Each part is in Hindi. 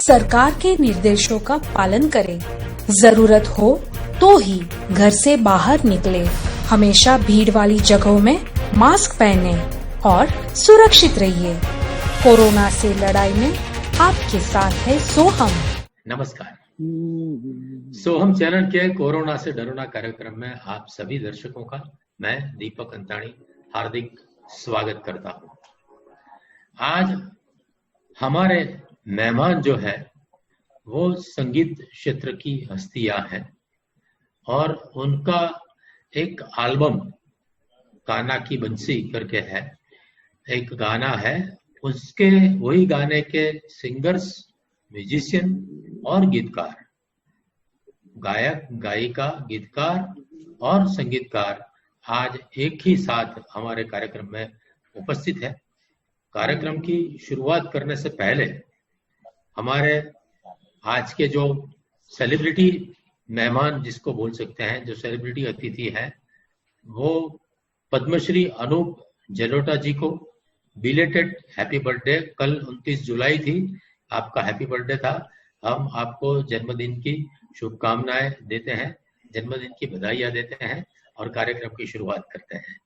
सरकार के निर्देशों का पालन करें। जरूरत हो तो ही घर से बाहर निकले। हमेशा भीड़ वाली जगहों में मास्क पहने और सुरक्षित रहिए। कोरोना से लड़ाई में आपके साथ है सोहम। नमस्कार। सोहम चैनल के कोरोना से डरोना कार्यक्रम में आप सभी दर्शकों का मैं दीपक अंताणी हार्दिक स्वागत करता हूं। आज हमारे मेहमान जो है वो संगीत क्षेत्र की हस्तियां हैं और उनका एक एल्बम कान्हा की बंसी करके है, एक गाना है, उसके वही गाने के सिंगर्स, म्यूजिशियन और गीतकार, गायक, गायिका, गीतकार और संगीतकार आज एक ही साथ हमारे कार्यक्रम में उपस्थित है। कार्यक्रम की शुरुआत करने से पहले हमारे आज के जो सेलिब्रिटी मेहमान जिसको बोल सकते हैं, जो सेलिब्रिटी अतिथि है, वो पद्मश्री अनूप जलोटा जी को बिलेटेड हैप्पी बर्थडे। कल 29 जुलाई थी, आपका हैप्पी बर्थडे था। हम आपको जन्मदिन की शुभकामनाएं देते हैं, जन्मदिन की बधाइयां देते हैं और कार्यक्रम की शुरुआत करते हैं।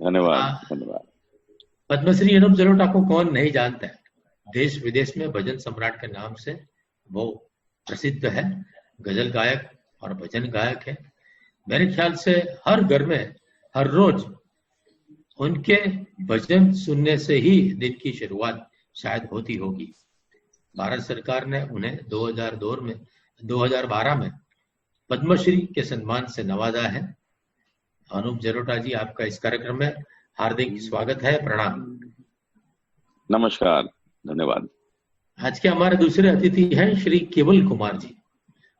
धन्यवाद। पद्मश्री अनूप जलोटा को कौन नहीं जानता है। देश विदेश में भजन सम्राट के नाम से वो प्रसिद्ध है। गजल गायक और भजन गायक है। मेरे ख्याल से हर घर में हर रोज उनके भजन सुनने से ही दिन की शुरुआत शायद होती होगी। भारत सरकार ने उन्हें 2012 में पद्मश्री के सम्मान से नवाजा है। अनूप जलोटा जी, आपका इस कार्यक्रम में हार्दिक स्वागत है। प्रणाम। नमस्कार, धन्यवाद। आज के हमारे दूसरे अतिथि हैं श्री केवल कुमार जी,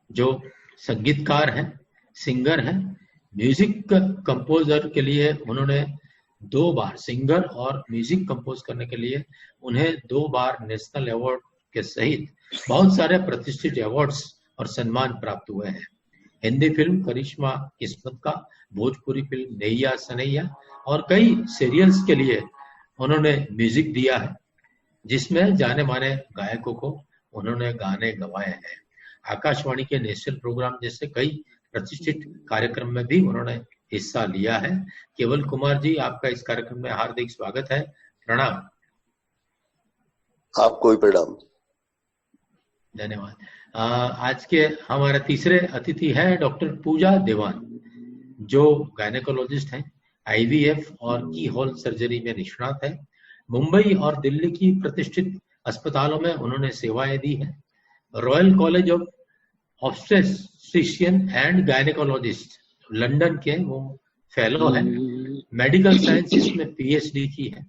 जो संगीतकार हैं, सिंगर हैं, म्यूजिक कंपोजर के लिए उन्होंने 2 बार, सिंगर और म्यूजिक कंपोज करने के लिए उन्हें 2 बार नेशनल अवार्ड के सहित बहुत सारे प्रतिष्ठित अवार्ड्स और सम्मान प्राप्त हुए हैं। हिंदी फिल्म करिश्मा किस्मत का, भोजपुरी फिल्म नैया सनैया और कई सीरियल्स के लिए उन्होंने म्यूजिक दिया है, जिसमें जाने माने गायकों को उन्होंने गाने गवाए हैं। आकाशवाणी के नेशनल प्रोग्राम जैसे कई प्रतिष्ठित कार्यक्रम में भी उन्होंने हिस्सा लिया है। केवल कुमार जी, आपका इस कार्यक्रम में हार्दिक स्वागत है। प्रणाम। आपको भी प्रणाम। धन्यवाद। आज के हमारे तीसरे अतिथि है डॉक्टर पूजा देवान, जो गायनेकोलॉजिस्ट हैं, आईवीएफ और की होल सर्जरी में निष्णात है। मुंबई और दिल्ली की प्रतिष्ठित अस्पतालों में उन्होंने सेवाएं दी हैं। Royal college of obstetrician and gynaecologist London के वो फेलो है। मेडिकल साइंसेस में पीएचडी की है।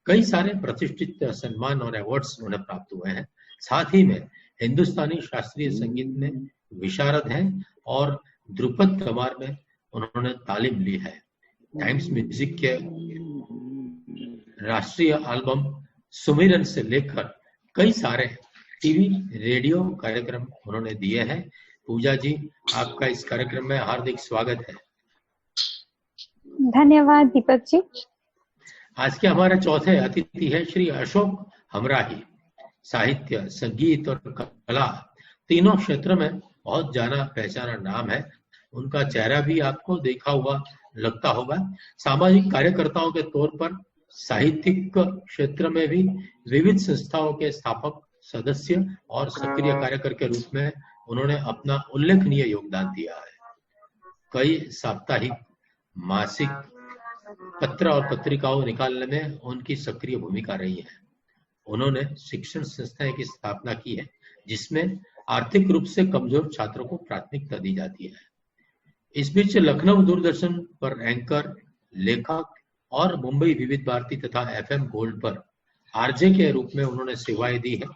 कई सारे प्रतिष्ठित सम्मान और अवार्ड्स उन्हें प्राप्त हुए हैं। साथ ही में हिंदुस्तानी शास्त्रीय संगीत में विशारद हैं और ध्रुपद कमार में उन्होंने तालीम ली है। टाइम्स म्यूजिक के राष्ट्रीय एल्बम सुमिरन से लेकर कई सारे टीवी, रेडियो कार्यक्रम उन्होंने दिए हैं। पूजा जी, आपका इस कार्यक्रम में हार्दिक स्वागत है। धन्यवाद दीपक जी। आज के हमारे चौथे अतिथि है श्री अशोक हमराही। साहित्य, संगीत और कला तीनों क्षेत्र में बहुत जाना पहचाना नाम है। उनका चेहरा भी आपको देखा हुआ लगता होगा। सामाजिक कार्यकर्ताओं के तौर पर साहित्यिक क्षेत्र में भी विविध संस्थाओं के स्थापक, सदस्य और सक्रिय कार्यकर के रूप में उन्होंने अपना उल्लेखनीय योगदान दिया है। कई साप्ताहिक, मासिक, पत्र और पत्रिकाओं निकालने में उनकी सक्रिय भूमिका रही है। उन्होंने शिक्षण संस्थाएं की स्थापना की है, जिसमें आर्थिक रूप से कमजोर छात्रों को प्राथमिकता दी जाती है। इस बीच लखनऊ दूरदर्शन पर एंकर, लेखक और मुंबई विविध भारती तथा एफएम गोल्ड पर आरजे के रूप में उन्होंने सेवाएं दी है।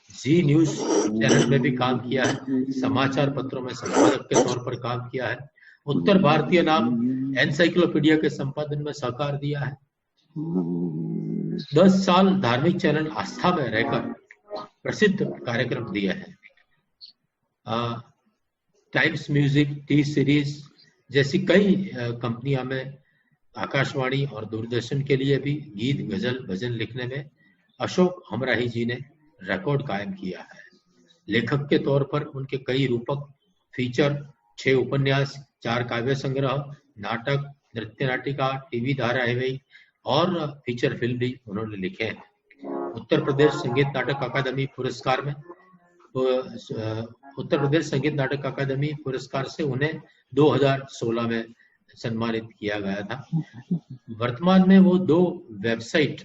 जी न्यूज चैनल में भी काम किया है। समाचार पत्रों में संपादक के तौर पर काम किया है। उत्तर भारतीय नाम एनसाइक्लोपीडिया के संपादन में सहकार दिया है। 10 साल धार्मिक चैनल आस्था में रहकर प्रसिद्ध कार्यक्रम दिए हैं। टाइम्स म्यूजिक, टी सीरीज जैसी कई कंपनियां में आकाशवाणी और दूरदर्शन के लिए भी गीत, गजल, भजन लिखने में अशोक हमराही जी ने रिकॉर्ड कायम किया है। लेखक के तौर पर उनके कई रूपक फीचर, 6 उपन्यास, 4 काव्य संग्रह, नाटक, नृत्य नाटिका, टीवी धारावाहिक और फीचर फिल्म भी उन्होंने लिखे हैं। उत्तर प्रदेश संगीत नाटक अकादमी पुरस्कार में उत्तर प्रदेश संगीत नाटक अकादमी पुरस्कार से उन्हें 2016 में सम्मानित किया गया था। वर्तमान में वो 2 वेबसाइट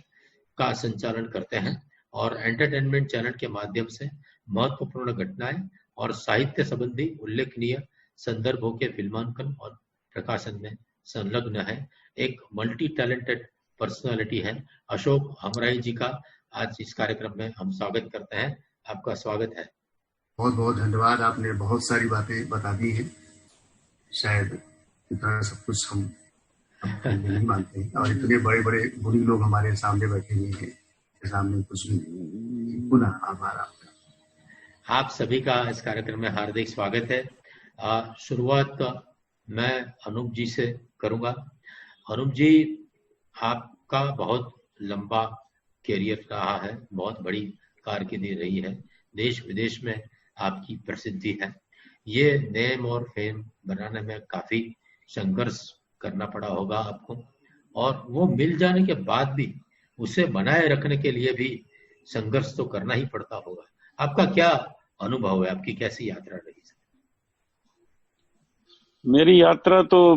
का संचालन करते हैं और एंटरटेनमेंट चैनल के माध्यम से महत्वपूर्ण घटनाएं और साहित्य संबंधी उल्लेखनीय संदर्भों के फिल्मांकन और प्रकाशन में संलग्न है। एक मल्टी टैलेंटेड पर्सनालिटी है। अशोक हमराई जी का आज इस कार्यक्रम में हम स्वागत करते हैं। आपका स्वागत है। बहुत बहुत धन्यवाद। आपने बहुत सारी बातें बता दी हैं, शायद इतना सब कुछ हम नहीं मानते हैं, और इतने बड़े बड़े गुणी लोग हमारे सामने बैठे हुए हैं, सामने कुछ नहीं। पुनः आभार आपका। आप सभी का इस कार्यक्रम में हार्दिक स्वागत है। शुरुआत मैं अनूप जी से करूंगा। अनूप जी, आपका बहुत लंबा कैरियर रहा है, बहुत बड़ी कारकिर्दी रही है, देश विदेश में आपकी प्रसिद्धि है। ये नेम और फेम बनाने में काफी संघर्ष करना पड़ा होगा आपको, और वो मिल जाने के बाद भी उसे बनाए रखने के लिए भी संघर्ष तो करना ही पड़ता होगा। आपका क्या अनुभव है? आपकी कैसी यात्रा रही? मेरी यात्रा तो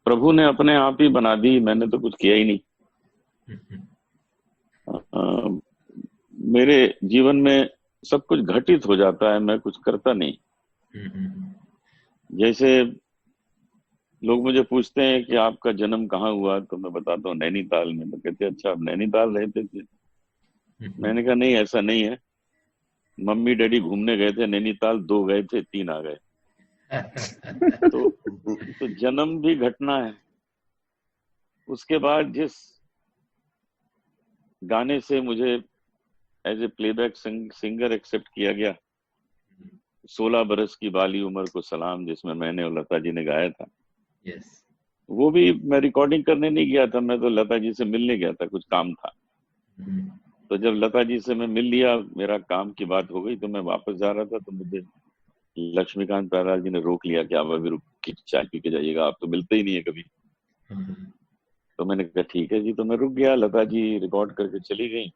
प्रभु ने अपने आप ही बना दी, मैंने तो कुछ किया ही नहीं। मेरे जीवन में सब कुछ घटित हो जाता है, मैं कुछ करता नहीं। जैसे लोग मुझे पूछते हैं कि आपका जन्म कहाँ हुआ, तो मैं बताता हूँ नैनीताल में। तो कहते हैं अच्छा आप नैनीताल रहते थे? मैंने कहा नहीं, ऐसा नहीं है। मम्मी डैडी घूमने गए थे नैनीताल, 2 गए थे, 3 आ गए। तो जन्म भी घटना है। उसके बाद जिस गाने से मुझे as a playback singer accept किया गया, 16 बरस की बाली उम्र को सलाम, जिसमें मैंने और लता जी ने गाया था। yes. वो भी मैं रिकॉर्डिंग करने नहीं गया था, मैं तो लता जी से मिलने गया था, कुछ काम था। तो जब लता जी से मैं मिल लिया, मेरा काम की बात हो गई, तो मैं वापस जा रहा था, तो मुझे लक्ष्मीकांत प्यारेलाल जी ने रोक लिया कि आप अभी रुक के चाय पी के जाइएगा, आप तो मिलते ही नहीं है कभी। तो मैंने कहा ठीक है जी। तो मैं रुक गया, लता जी रिकॉर्ड करके चली गई।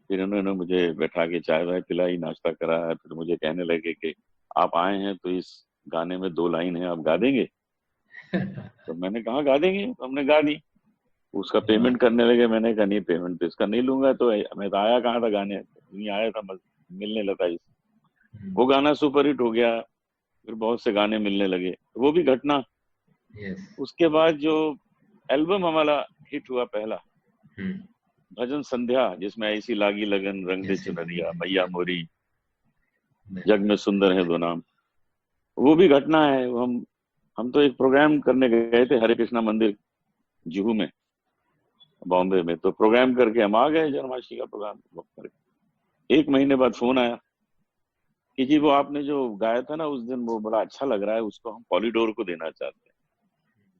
फिर उन्होंने मुझे बैठा के चाय वाय पिलाई, नाश्ता कराया। फिर मुझे कहने लगे कि आप आए हैं तो इस गाने में 2 लाइन है, आप गा देंगे? तो मैंने कहा गा देंगे। तो हमने गा दी। उसका पेमेंट करने लगे। मैंने कहा नहीं, पेमेंट तो इसका नहीं लूंगा। तो मैं तो आया कहाँ था गाने, नहीं आया था मिलने लता जी से। वो गाना सुपरहिट हो गया। फिर बहुत से गाने मिलने लगे, वो भी घटना। उसके बाद जो एल्बम हमारा हिट हुआ पहला, भजन संध्या, जिसमें ऐसी लागी लगन, रंग दे चुनरिया, मैया मोरी, जग में सुंदर है 2 नाम, वो भी घटना है। हम तो एक प्रोग्राम करने गए थे हरे कृष्णा मंदिर जुहू में, बॉम्बे में। तो प्रोग्राम करके हम आ गए, जन्माष्टमी का प्रोग्राम करके। 1 महीने बाद फोन आया कि जी वो आपने जो गाया था ना उस दिन, वो बड़ा अच्छा लग रहा है, उसको हम पॉलीडोर को देना चाहते हैं।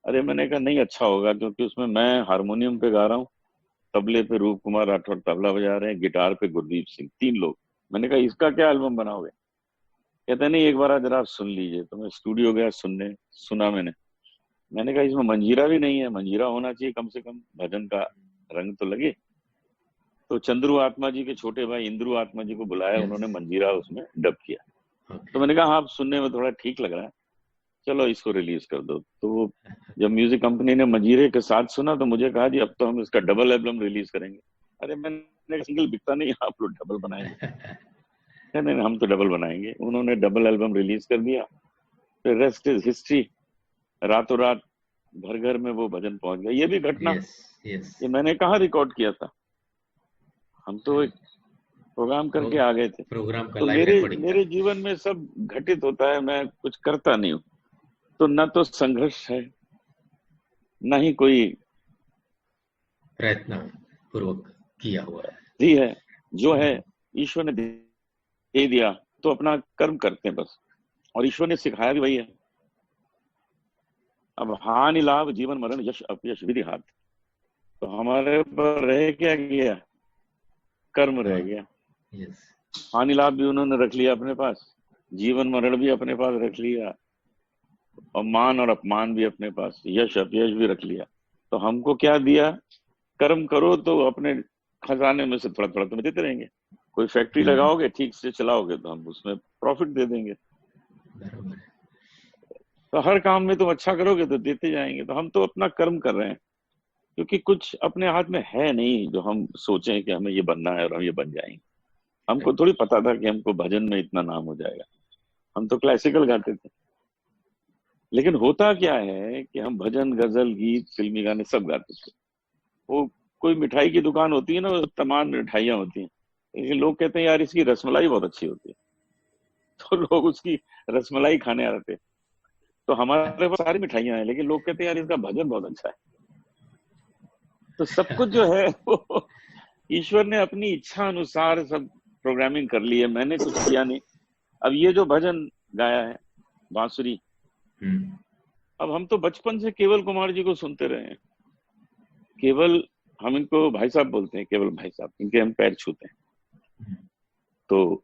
अरे मैंने कहा नहीं अच्छा होगा, क्योंकि उसमें मैं हारमोनियम पे गा रहा हूँ, तबले पे रूप कुमार राठौर तबला बजा रहे हैं, गिटार पे गुरदीप सिंह, 3 लोग। मैंने कहा इसका क्या एल्बम बनाओगे? कहते नहीं एक बार जरा आप सुन लीजिए। तो मैं स्टूडियो गया सुनने, सुना मैंने कहा इसमें मंजीरा भी नहीं है, मंजीरा होना चाहिए कम से कम, भजन का रंग तो लगे। तो चंद्रू आत्मा जी के छोटे भाई इंद्रू आत्मा जी को बुलाया, उन्होंने मंजीरा उसमें डब किया। तो मैंने कहा आप सुनने में थोड़ा ठीक लग रहा है, चलो इसको रिलीज कर दो। तो जब म्यूजिक कंपनी ने मंजीरे के साथ सुना, तो मुझे कहा जी अब तो हम इसका डबल एल्बम रिलीज करेंगे। अरे मैंने सिंगल बिकता नहीं, आप लोग डबल बनाएंगे? नहीं, हम तो डबल बनाएंगे। उन्होंने डबल एल्बम रिलीज कर दिया। फिर रेस्ट इज हिस्ट्री, रातों रात घर घर में वो भजन पहुंच गया। ये भी घटना ये मैंने कहाँ रिकॉर्ड किया था, हम तो एक प्रोग्राम करके आ गए थे। तो मेरे जीवन में सब घटित होता है, मैं कुछ करता नहीं हूँ। तो न तो संघर्ष है, न ही कोई प्रयत्न पूर्वक किया हुआ है। जो है ईश्वर ने दे दिया, तो अपना कर्म करते हैं बस। और ईश्वर ने सिखाया भी वही है। अब हानि लाभ जीवन मरण यश अपयश विधि हाथ, तो हमारे ऊपर रह क्या गया? कर्म रह गया। यस, हानि लाभ भी उन्होंने रख लिया अपने पास, जीवन मरण भी अपने पास रख लिया, और मान और अपमान भी अपने पास, यश अपयश भी रख लिया। तो हमको क्या दिया? कर्म करो तो अपने खजाने में से थोड़ा थोड़ा तुम्हें देते रहेंगे। कोई फैक्ट्री लगाओगे, ठीक से चलाओगे तो हम उसमें प्रॉफिट दे देंगे। बराबर है। तो हर काम में तुम अच्छा करोगे तो देते जाएंगे। तो हम तो अपना कर्म कर रहे हैं, क्योंकि कुछ अपने हाथ में है नहीं जो हम सोचें कि हमें ये बनना है और हम ये बन जाएंगे। हमको थोड़ी पता था कि हमको भजन में इतना नाम हो जाएगा। हम तो क्लासिकल गाते थे। लेकिन होता क्या है कि हम भजन, गजल, गीत, फिल्मी गाने सब गाते थे। वो कोई मिठाई की दुकान होती है ना, तमाम मिठाइयाँ होती हैं, लेकिन लोग कहते हैं यार इसकी रसमलाई बहुत अच्छी होती है, तो लोग उसकी रसमलाई खाने आते थे। तो हमारे पास सारी मिठाइयाँ हैं, लेकिन लोग कहते हैं यार इसका भजन बहुत अच्छा है। तो सब कुछ जो है वो ईश्वर ने अपनी इच्छा अनुसार सब प्रोग्रामिंग कर ली है, मैंने कुछ किया नहीं। अब ये जो भजन गाया है, बांसुरी, अब हम तो बचपन से केवल कुमार जी को सुनते रहे हैं। केवल, हम इनको भाई साहब बोलते हैं, केवल भाई साहब, इनके हम पैर छूते हैं। तो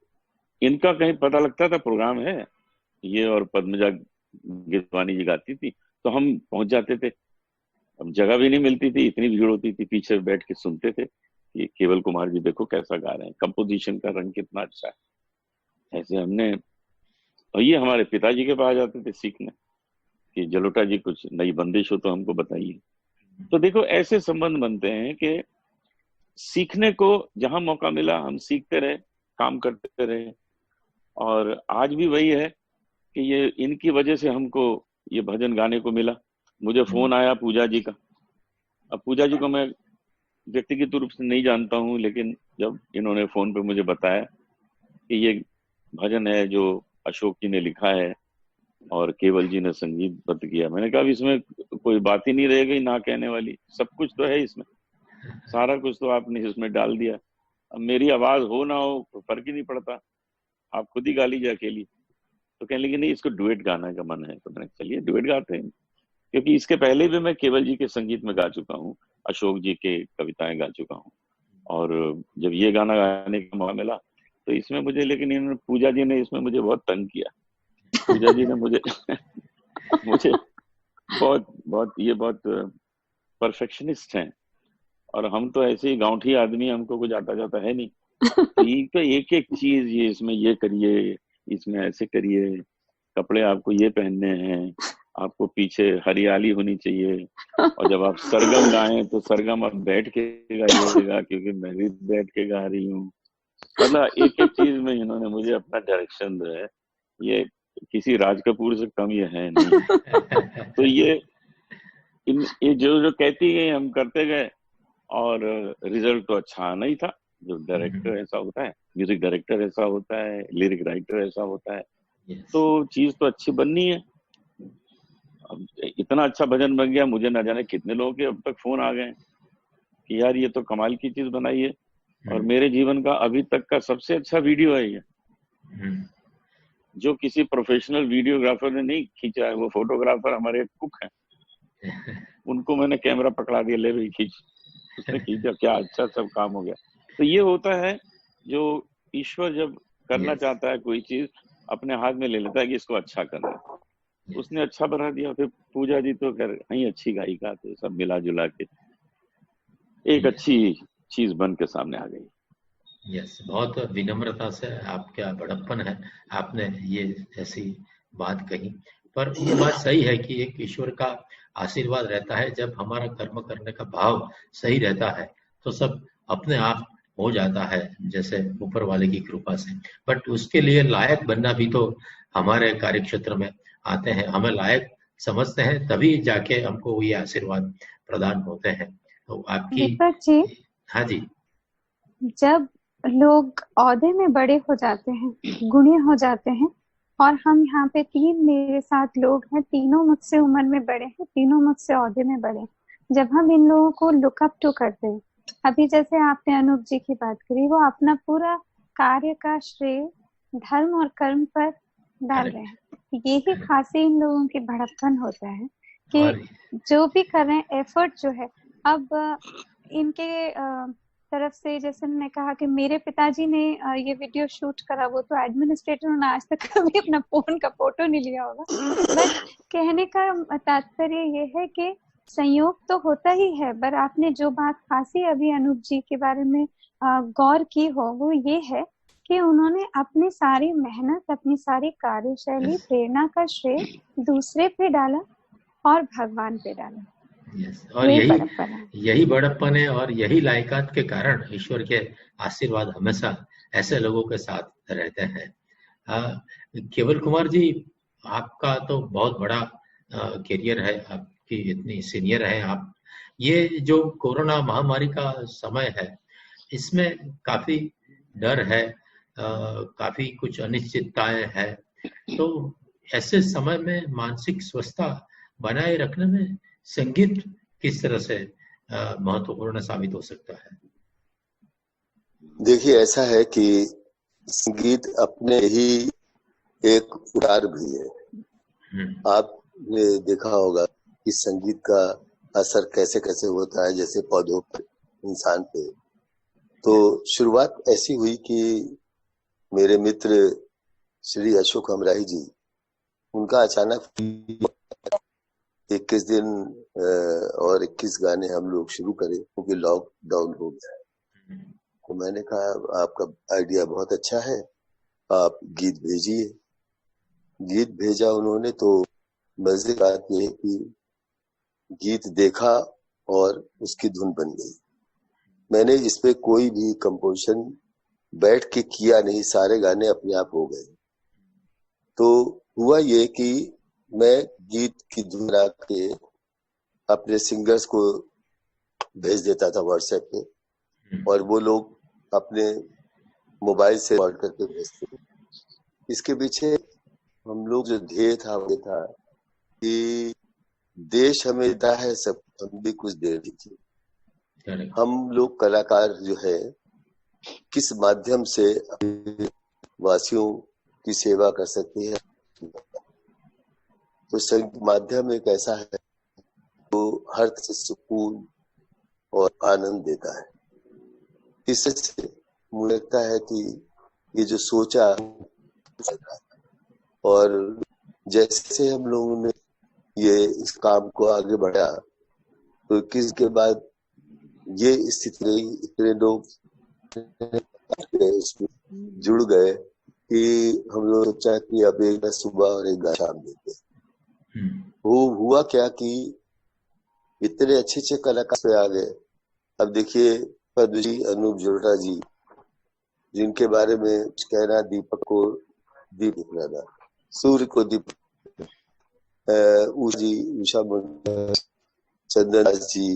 इनका कहीं पता लगता था प्रोग्राम है, ये और पद्मजा गिरवानी जी गाती थी, तो हम पहुंच जाते थे। अब जगह भी नहीं मिलती थी, इतनी भीड़ होती थी, पीछे बैठ के सुनते थे कि केवल कुमार जी देखो कैसा गा रहे हैं, कंपोजिशन का रंग कितना अच्छा है। ऐसे हमने, और ये हमारे पिताजी के पास जाते थे सीखने कि जलोटा जी कुछ नई बंदिश हो तो हमको बताइए। तो देखो ऐसे संबंध बनते हैं कि सीखने को जहां मौका मिला हम सीखते रहे, काम करते रहे। और आज भी वही है कि ये इनकी वजह से हमको ये भजन गाने को मिला। मुझे फोन आया पूजा जी का। अब पूजा जी को मैं व्यक्तिगत रूप से नहीं जानता हूँ, लेकिन जब इन्होंने फोन पे मुझे बताया कि ये भजन है जो अशोक जी ने लिखा है और केवल जी ने संगीतबद्ध किया, मैंने कहा इसमें कोई बात ही नहीं रह गई ना कहने वाली, सब कुछ तो है इसमें, सारा कुछ तो आपने इसमें डाल दिया। अब मेरी आवाज हो ना हो तो फर्क ही नहीं पड़ता, आप खुद ही गा लीजिए अकेली। तो कहने लगे नहीं इसको डुएट गाने का मन है। तो मैंने चलिए डुएट गाते हैं, क्योंकि इसके पहले भी मैं केवल जी के संगीत में गा चुका हूँ, अशोक जी के कविताएं गा चुका हूँ। और जब ये गाना गाने का मौका मिला तो इसमें मुझे, लेकिन इन्होंने, पूजा जी ने इसमें मुझे बहुत तंग किया। पूजा जी ने मुझे मुझे बहुत बहुत, ये बहुत परफेक्शनिस्ट हैं, और हम तो ऐसे ही गांवठी आदमी, हमको कुछ आता जाता है नहीं। तो एक एक चीज, ये इसमें ये करिए, इसमें ऐसे करिए, कपड़े आपको ये पहनने हैं, आपको पीछे हरियाली होनी चाहिए, और जब आप सरगम गाएं तो सरगम आप बैठ के गाइएगा, क्योंकि मैं भी बैठ के गा रही हूँ। मतलब एक एक चीज में इन्होंने मुझे अपना डायरेक्शन जो है, ये किसी राज कपूर से कम ये है नहीं। तो ये जो कहती गई हम करते गए, और रिजल्ट तो अच्छा आना ही था। जो डायरेक्टर ऐसा होता है, म्यूजिक डायरेक्टर ऐसा होता है, लिरिक राइटर ऐसा होता है, तो चीज तो अच्छी बननी है। अब इतना अच्छा भजन बन गया, मुझे ना जाने कितने लोगों के अब तक फोन आ गए कि यार ये तो कमाल की चीज बनाई है, और मेरे जीवन का अभी तक का सबसे अच्छा वीडियो है ये, जो किसी प्रोफेशनल वीडियोग्राफर ने नहीं खींचा है। वो फोटोग्राफर हमारे कुक हैं, उनको मैंने कैमरा पकड़ा दिया, ले भाई खींच, उसने खींचा, क्या अच्छा सब काम हो गया। तो ये होता है जो ईश्वर जब करना चाहता है कोई चीज, अपने हाथ में ले लेता है कि इसको अच्छा करना है। उसने अच्छा बना दिया। फिर पूजा जी तो कर नहीं, अच्छी गायिका, तो सब मिला जुला के एक अच्छी चीज बन के सामने आ गई। यस, बहुत विनम्रता से, आपका बड़प्पन है, आपने ये ऐसी बात कही। पर ये बात सही है कि एक ईश्वर का आशीर्वाद रहता है, जब हमारा कर्म करने का भाव सही रहता है तो सब अपने आप हो जाता है, जैसे ऊपर वाले की कृपा से। बट उसके लिए लायक बनना भी तो हमारे कार्य क्षेत्र में आते हैं, हमें लायक समझते हैं तभी जाके हमको ये आशीर्वाद प्रदान होते हैं। तो आपकी, हाँ जी, जब लोग औहदे में बड़े हो जाते हैं, गुणी हो जाते हैं, और हम यहाँ पे मेरे साथ लोग हैं, तीनों मुझसे उम्र में बड़े हैं, तीनों मुझसे औहदे में बड़े हैं। जब हम इन लोगों को लुकअप टू करते हैं, अभी जैसे आपने अनूप जी की बात करी, वो अपना पूरा कार्य का श्रेय धर्म और कर्म पर डाल रहे हैं। यही खासी इन लोगों की भड़प्पन होता है कि जो भी कर रहे हैं, एफर्ट जो है। अब इनके तरफ से, जैसे मैंने कहा कि मेरे पिताजी ने ये वीडियो शूट करा, वो तो एडमिनिस्ट्रेटर, उन्होंने आज तक कभी अपना फोन का फोटो नहीं लिया होगा। बट कहने का तात्पर्य ये है कि संयोग तो होता ही है। पर आपने जो बात खासी अभी अनूप जी के बारे में गौर की हो, वो ये है कि उन्होंने अपनी सारी मेहनत, अपनी सारी कार्यशैली, प्रेरणा का श्रेय दूसरे पे डाला और भगवान पे डाला। और यही बड़प्पन है, और यही लायकात के कारण ईश्वर के आशीर्वाद हमेशा ऐसे लोगों के साथ रहते हैं। केवल कुमार जी, आपका तो बहुत बड़ा करियर है, आपकी इतनी सीनियर है आप। ये जो कोरोना महामारी का समय है, इसमें काफी डर है, काफी कुछ अनिश्चितताएं हैं, तो ऐसे समय में मानसिक स्वस्थता बनाए रखने में संगीत किस तरह से महत्वपूर्ण साबित हो सकता है? देखिए, ऐसा है कि संगीत अपने ही एक उपचार भी है। आपने देखा होगा कि संगीत का असर कैसे कैसे होता है, जैसे पौधों पर, इंसान पे। तो शुरुआत ऐसी हुई कि मेरे मित्र श्री अशोक हमराही जी, उनका अचानक 21 दिन और 21 गाने हम लोग शुरू करें, क्योंकि लॉकडाउन हो गया है। तो मैंने कहा आपका आइडिया बहुत अच्छा है, आप गीत भेजिए। गीत भेजा उन्होंने, तो मजे की बात यह है कि गीत देखा और उसकी धुन बन गई। मैंने इस पे कोई भी कंपोजिशन बैठ के किया नहीं, सारे गाने अपने आप हो गए। तो हुआ ये कि मैं गीत की धुन बना के अपने सिंगर्स को भेज देता था व्हाट्सएप पे, और वो लोग अपने मोबाइल से रिकॉर्ड करके भेजते थे। इसके पीछे हम लोग जो ध्येय था वो था कि देश हमें देता है सब, हम भी कुछ दे दीजिए। हम लोग कलाकार जो है किस माध्यम से वासियों की सेवा कर सकते हैं, तो संगीत माध्यम एक ऐसा है तो हर तरह से सुकून और आनंद देता है। इससे मुझे लगता है कि ये जो सोचा, और जैसे हम लोगों ने ये इस काम को आगे बढ़ा, तो किसके बाद ये स्थिति रही, इतने लोग इसमें जुड़ गए कि हम लोग सोचा कि अब एक सुबह और एक शाम देते। वो हुआ क्या कि इतने अच्छे अच्छे कलाकार पे आ गए। अब देखिए पद्म जी, अनूप जलोटा जी, जिनके बारे में कहना दीपक को दीप दिखना, सूर्य को दीप, उषा मंडल, चंदन दास जी,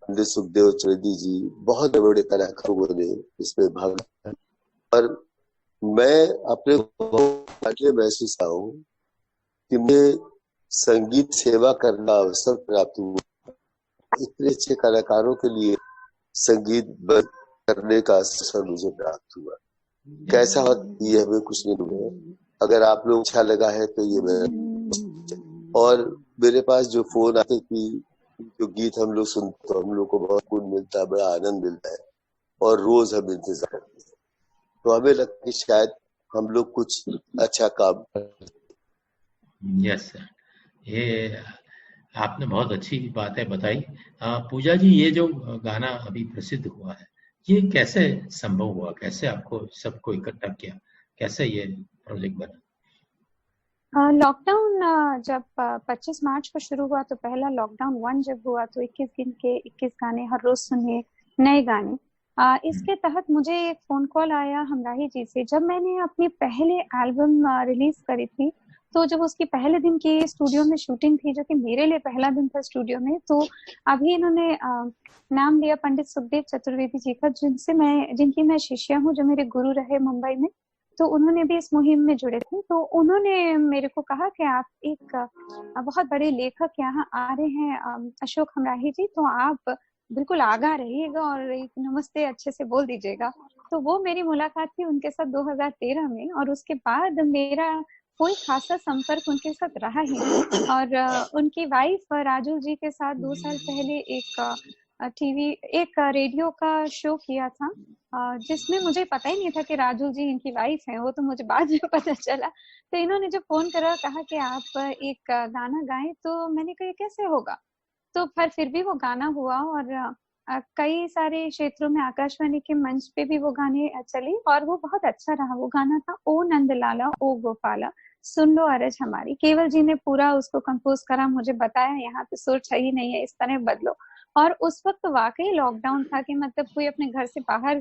पंडित सुखदेव त्रिवेदी जी, बहुत बड़े कलाकारों ने इसमें भाग लिया। और मैं अपने महसूस हूँ कि मुझे संगीत सेवा करना अवसर प्राप्त हुआ। इतने अच्छे कलाकारों के लिए संगीत करने का अवसर मुझे प्राप्त हुआ। कैसा हो ये हमें कुछ नहीं मिला। अगर आप लोग अच्छा लगा है तो ये मैं, और मेरे पास जो फोन आते कि जो गीत हम लोग सुनते तो हम लोग को बहुत कुछ मिलता है, बड़ा आनंद मिलता है, और रोज हम इंतजार करते हैं। तो हमें लगता है शायद हम लोग कुछ अच्छा काम। यस सर, ये आपने बहुत अच्छी बातें बताई। पूजा जी, ये जो गाना अभी प्रसिद्ध हुआ है, ये कैसे संभव हुआ? कैसे आपको सबको इकट्ठा किया? कैसे ये प्रोजेक्ट बना? लॉकडाउन जब 25 मार्च को शुरू हुआ, तो पहला लॉकडाउन 1 जब हुआ तो 21 दिन के 21 गाने हर रोज सुने, नए गाने। इसके तहत मुझे एक फोन कॉल आया हमराही जी से। जब मैंने अपनी पहले एल्बम रिलीज करी थी, तो जब उसकी पहले दिन की स्टूडियो में शूटिंग थी, जो कि मेरे लिए पहला दिन था स्टूडियो में, तो अभी इन्होंने नाम लिया पंडित सुखदेव चतुर्वेदी जी का, जिनकी मैं शिष्या हूँ, जो मेरे गुरु रहे मुंबई में। तो उन्होंने भी इस मुहिम में जुड़े थे। तो उन्होंने मेरे को कहा कि आप एक बहुत बड़े लेखक यहाँ आ रहे हैं, अशोक हमराही जी, तो आप बिल्कुल आगाह रहिएगा और एक नमस्ते अच्छे से बोल दीजिएगा। तो वो मेरी मुलाकात थी उनके साथ 2013 में, और उसके बाद मेरा कोई खासा संपर्क उनके साथ रहा ही नहीं। और उनकी वाइफ राजू जी के साथ 2 साल पहले एक टीवी एक रेडियो का शो किया था, जिसमें मुझे पता ही नहीं था कि राजू जी इनकी वाइफ है, वो तो मुझे बाद में पता चला। तो इन्होंने जब फोन करा, कहा कि आप एक गाना गाएं, तो मैंने कहा कैसे होगा। तो फिर भी वो गाना हुआ और कई सारे क्षेत्रों में आकाशवाणी के मंच पे भी वो गाने चले और वो बहुत अच्छा रहा। वो गाना था ओ नंदलाला ओ गोपाला सुन लो अरज हमारी। केवल जी ने पूरा उसको कंपोज करा, मुझे बताया यहाँ पे सुर सही नहीं है, इस तरह बदलो। और उस वक्त तो वाकई लॉकडाउन था कि मतलब कोई अपने घर से बाहर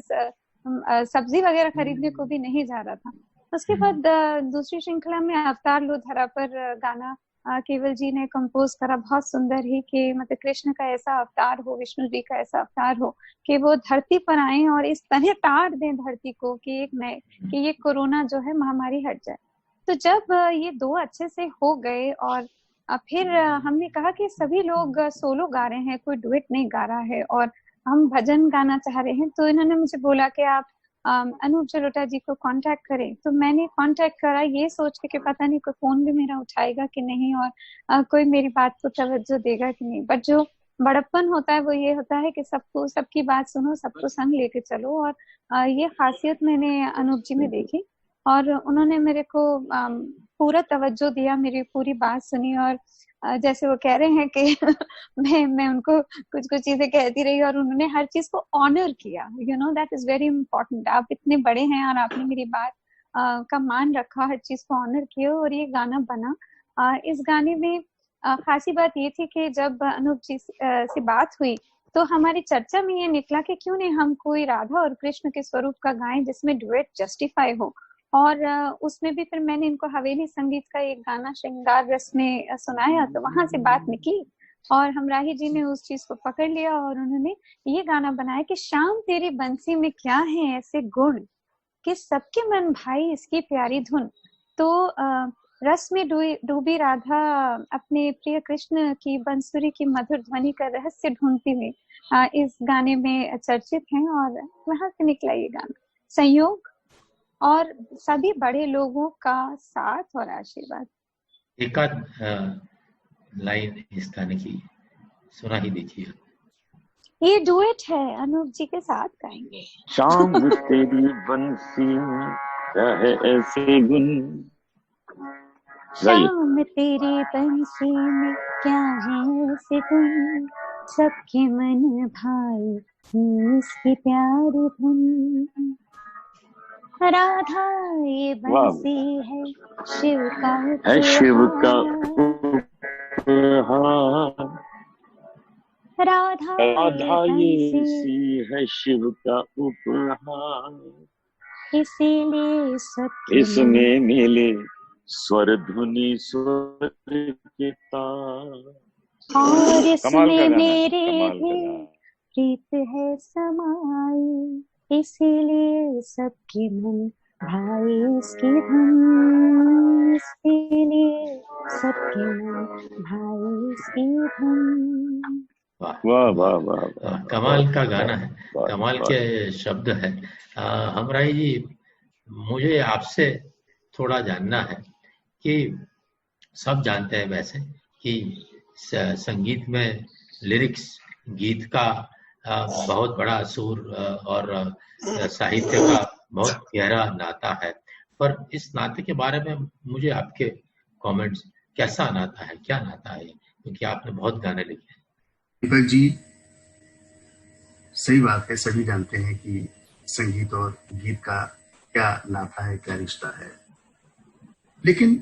सब्जी वगैरह खरीदने को भी नहीं जा रहा था। उसके बाद दूसरी श्रृंखला में अवतार लो धरा पर गाना केवल जी ने कंपोज करा, बहुत सुंदर ही, कि मतलब कृष्ण का ऐसा अवतार हो, विष्णु जी का ऐसा अवतार हो कि वो धरती पर आए और इस तरह तार दें धरती को कि एक नए कि ये कोरोना जो है महामारी हट जाए। तो जब ये दो अच्छे से हो गए और फिर हमने कहा कि सभी लोग सोलो गा रहे हैं, कोई डुएट नहीं गा रहा है और हम भजन गाना चाह रहे हैं, तो इन्होंने मुझे बोला कि आप अनूप जलोटा जी को कांटेक्ट करें। तो मैंने कांटेक्ट करा ये सोच के कि पता नहीं कोई फोन भी मेरा उठाएगा कि नहीं और कोई मेरी बात को तवज्जो देगा कि नहीं। बट जो बड़प्पन होता है वो ये होता है कि सबको सबकी बात सुनो, सबको संग लेके चलो। और ये खासियत मैंने अनूप जी में देखी और उन्होंने मेरे को पूरा तवज्जो दिया, मेरी पूरी बात सुनी। और जैसे वो कह रहे हैं कि मैं उनको कुछ कुछ चीजें कहती रही और उन्होंने हर चीज को ऑनर किया। You know that is very important. आप इतने बड़े हैं और आपने मेरी बात का मान रखा, हर चीज को ऑनर किया और ये गाना बना। इस गाने में खासी बात ये थी कि जब अनूप जी से बात हुई तो हमारी चर्चा में ये निकला कि क्यों नहीं हम कोई राधा और कृष्ण के स्वरूप का गाएं जिसमें डुएट जस्टिफाई हो। और उसमें भी फिर मैंने इनको हवेली संगीत का एक गाना श्रृंगार रस में सुनाया, तो वहां से बात निकली और हमराही जी ने उस चीज को पकड़ लिया और उन्होंने ये गाना बनाया कि शाम तेरी बंसी में क्या है ऐसे गुण कि सबके मन भाई इसकी प्यारी धुन। तो रस में डूबी राधा अपने प्रिय कृष्ण की बंसुरी की मधुर ध्वनि का रहस्य ढूंढती हुई इस गाने में चर्चित है और वहां से निकला ये गाना। संयोग और सभी बड़े लोगों का साथ और आशीर्वाद। एक आध लाइन इस गाने की सुना ही दीजिए। ये डुएट है, अनूप जी के साथ गाएंगे। शाम तेरी बंसी में क्या है ऐसे गुन, शाम तेरी बंसी में क्या है ऐसे गुन, सबके मन भाई इसकी प्यारी धुन। राधा ये बंसी है शिव का है शिव का राधा ये सी है शिव का उपहार, इसीलिए इसमें मिले स्वर धुनी स्वर के तार और इसमें मेरे भी प्रीत है समाई, इसीलिए सबके मन भाई इसकी धुन, इसीलिए सबके मन भाई इसकी धुन। वाह वाह वाह, कमाल का गाना है, कमाल के शब्द है। हमराही जी, मुझे आपसे थोड़ा जानना है कि सब जानते हैं वैसे कि संगीत में लिरिक्स, गीत का बहुत बड़ा सुर और साहित्य का बहुत गहरा नाता है, पर इस नाते के बारे में मुझे आपके कमेंट्स, कैसा नाता है, क्या नाता है, क्योंकि आपने बहुत गाने लिखे हैं। दीपक जी, सही बात है, सभी जानते हैं कि संगीत और गीत का क्या नाता है, क्या रिश्ता है। लेकिन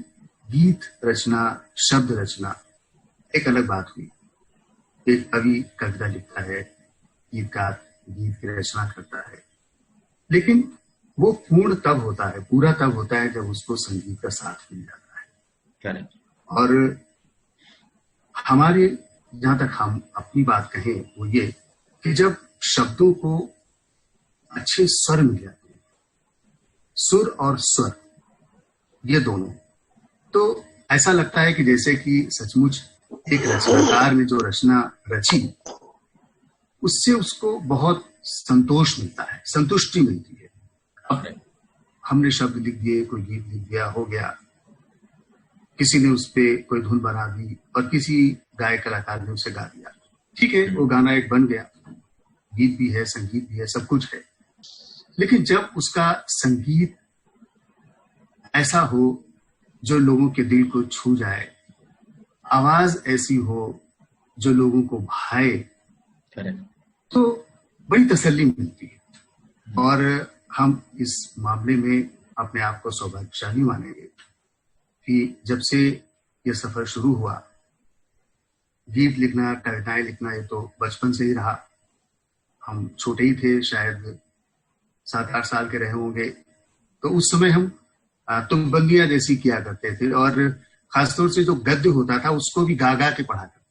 गीत रचना, शब्द रचना एक अलग बात हुई। एक कवि कविता लिखता है, गीतकार गीत की रचना करता है, लेकिन वो पूर्ण तब होता है, पूरा तब होता है जब उसको संगीत का साथ मिल जाता है। करेक्ट। और हमारे जहां तक हम अपनी बात कहें वो ये कि जब शब्दों को अच्छे स्वर मिल जाते हैं, सुर और स्वर ये दोनों, तो ऐसा लगता है कि जैसे कि सचमुच एक रचनाकार ने जो रचना रची उससे उसको बहुत संतोष मिलता है, संतुष्टि मिलती है। अब हमने शब्द लिख दिए, कोई गीत लिख दिया, हो गया, किसी ने उस पे कोई धुन बना दी और किसी गायक कलाकार ने उसे गा दिया, ठीक है, वो गाना एक बन गया। गीत भी है, संगीत भी है, सब कुछ है। लेकिन जब उसका संगीत ऐसा हो जो लोगों के दिल को छू जाए, आवाज ऐसी हो जो लोगों को भाए, तो बड़ी तसल्ली मिलती है। और हम इस मामले में अपने आप को सौभाग्यशाली मानेंगे कि जब से ये सफर शुरू हुआ, गीत लिखना, कविताएं लिखना, ये तो बचपन से ही रहा। हम छोटे ही थे, शायद 7-8 साल के रहे होंगे, तो उस समय हम तुम बंदियां जैसी किया करते थे, और खासतौर से जो गद्य होता था उसको भी गा गा के पढ़ा करते।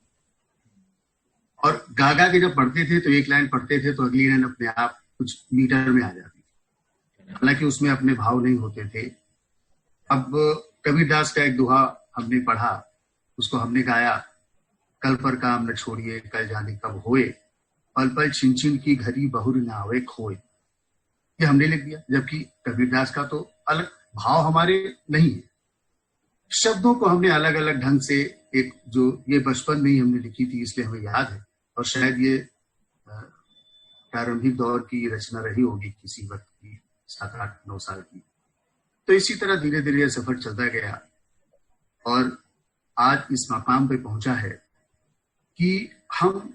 और गा गा के जब पढ़ते थे तो एक लाइन पढ़ते थे तो अगली लाइन अपने आप कुछ मीटर में आ जाती थी, हालांकि उसमें अपने भाव नहीं होते थे। अब कबीरदास का एक दोहा हमने पढ़ा, उसको हमने गाया, कल पर काम न छोड़िए कल जाने कब होए, पल पल छिन छिन की घड़ी बहुर न आवे खोए। ये हमने लिख दिया, जबकि कबीरदास का तो अलग भाव हमारे नहीं है। शब्दों को हमने अलग अलग ढंग से, एक जो ये बचपन में ही हमने लिखी थी इसलिए हमें याद है, और शायद ये प्रारंभिक दौर की रचना रही होगी किसी वक्त की, 7-8-9 साल की। तो इसी तरह धीरे धीरे सफर चलता गया और आज इस मकाम पे पहुंचा है कि हम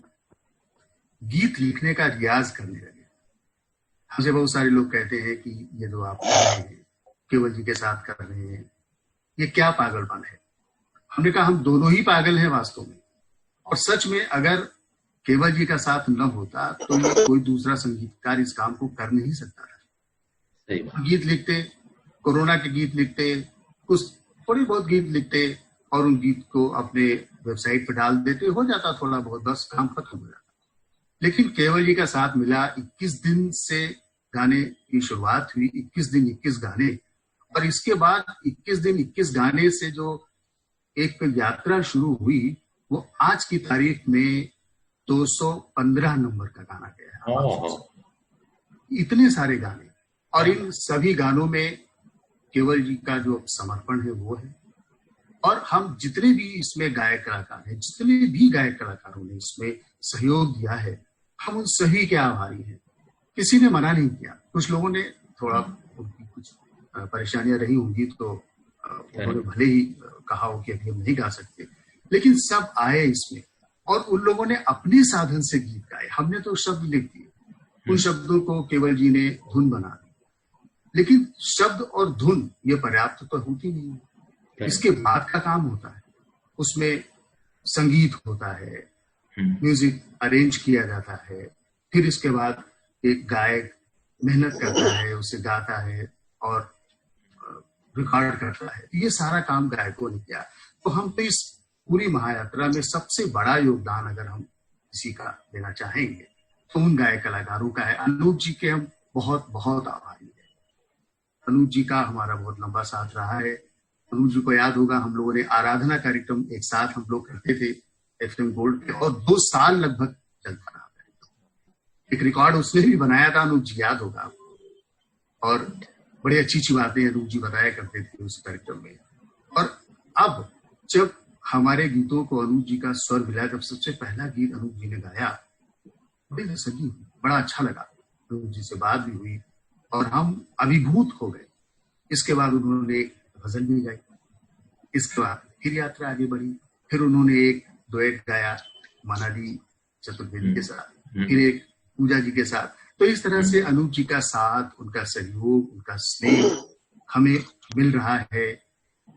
गीत लिखने का रियाज करने लगे। हमसे बहुत सारे लोग कहते हैं कि ये जो आप कर रहे हैं, केवल जी के साथ कर रहे हैं, ये क्या पागलपन है। हमने कहा हम दोनों ही पागल हैं वास्तव में, और सच में अगर केवल जी का साथ न होता तो ये कोई दूसरा संगीतकार इस काम को कर नहीं सकता था। गीत लिखते, कोरोना के गीत लिखते, कुछ थोड़ी बहुत गीत लिखते और उन गीत को अपने वेबसाइट पर डाल देते, हो जाता थोड़ा बहुत, बस काम खत्म हो जाता। लेकिन केवल जी का साथ मिला, 21 दिन से गाने की शुरुआत हुई, 21 दिन 21 गाने, और इसके बाद 21 दिन 21 गाने से जो एक यात्रा शुरू हुई वो आज की तारीख में 215 नंबर का गाना गया है। इतने सारे गाने, और इन सभी गानों में केवल जी का जो समर्पण है वो है। और हम जितने भी इसमें गायक कलाकार हैं, जितने भी गायक कलाकारों ने इसमें सहयोग दिया है, हम उन सभी के आभारी हैं। किसी ने मना नहीं किया। कुछ लोगों ने थोड़ा, उनकी कुछ परेशानियां रही होंगी तो उन्होंने भले ही कहा हो कि अभी हम नहीं गा सकते, लेकिन सब आए इसमें, और उन लोगों ने अपने साधन से गीत गाए। हमने तो शब्द लिख दिए, उन शब्दों को केवल जी ने धुन बना दी। लेकिन शब्द और धुन ये पर्याप्त तो होती नहीं है, इसके बाद का काम होता है। उसमें संगीत होता है, म्यूजिक अरेंज किया जाता है, फिर इसके बाद एक गायक मेहनत करता है, उसे गाता है और रिकॉर्ड करता है। ये सारा काम गायकों ने किया। तो हम तो इस पूरी महायात्रा में सबसे बड़ा योगदान अगर हम किसी का देना चाहेंगे तो उन गायक कलाकारों का है। अनूप जी के हम बहुत बहुत आभारी हैं। अनूप जी का हमारा बहुत लंबा साथ रहा है। अनूप जी को याद होगा, हम लोगों ने आराधना कार्यक्रम एक साथ हम लोग करते थे FM गोल्ड पे, और 2 साल लगभग चलता रहा। एक रिकॉर्ड उसने भी बनाया था, अनूप जी याद होगा आपको, और बड़ी अच्छी बातें अनूप जी बताया करते थे उस कार्यक्रम में। और अब जब हमारे गीतों को अनूप जी का स्वर मिला, जब सबसे पहला गीत अनूप जी ने गाया, बड़ी तसल्ली हुई, बड़ा अच्छा लगा। अनूप जी से बात भी हुई और हम अभिभूत हो गए। इसके बाद उन्होंने गजल भी गाई, इसके बाद फिर यात्रा आगे बढ़ी। फिर उन्होंने एक डुएट गाया मनाली चतुर्वेदी के साथ, फिर एक पूजा जी के साथ। तो इस तरह से अनूप जी का साथ, उनका सहयोग, उनका स्नेह हमें मिल रहा है।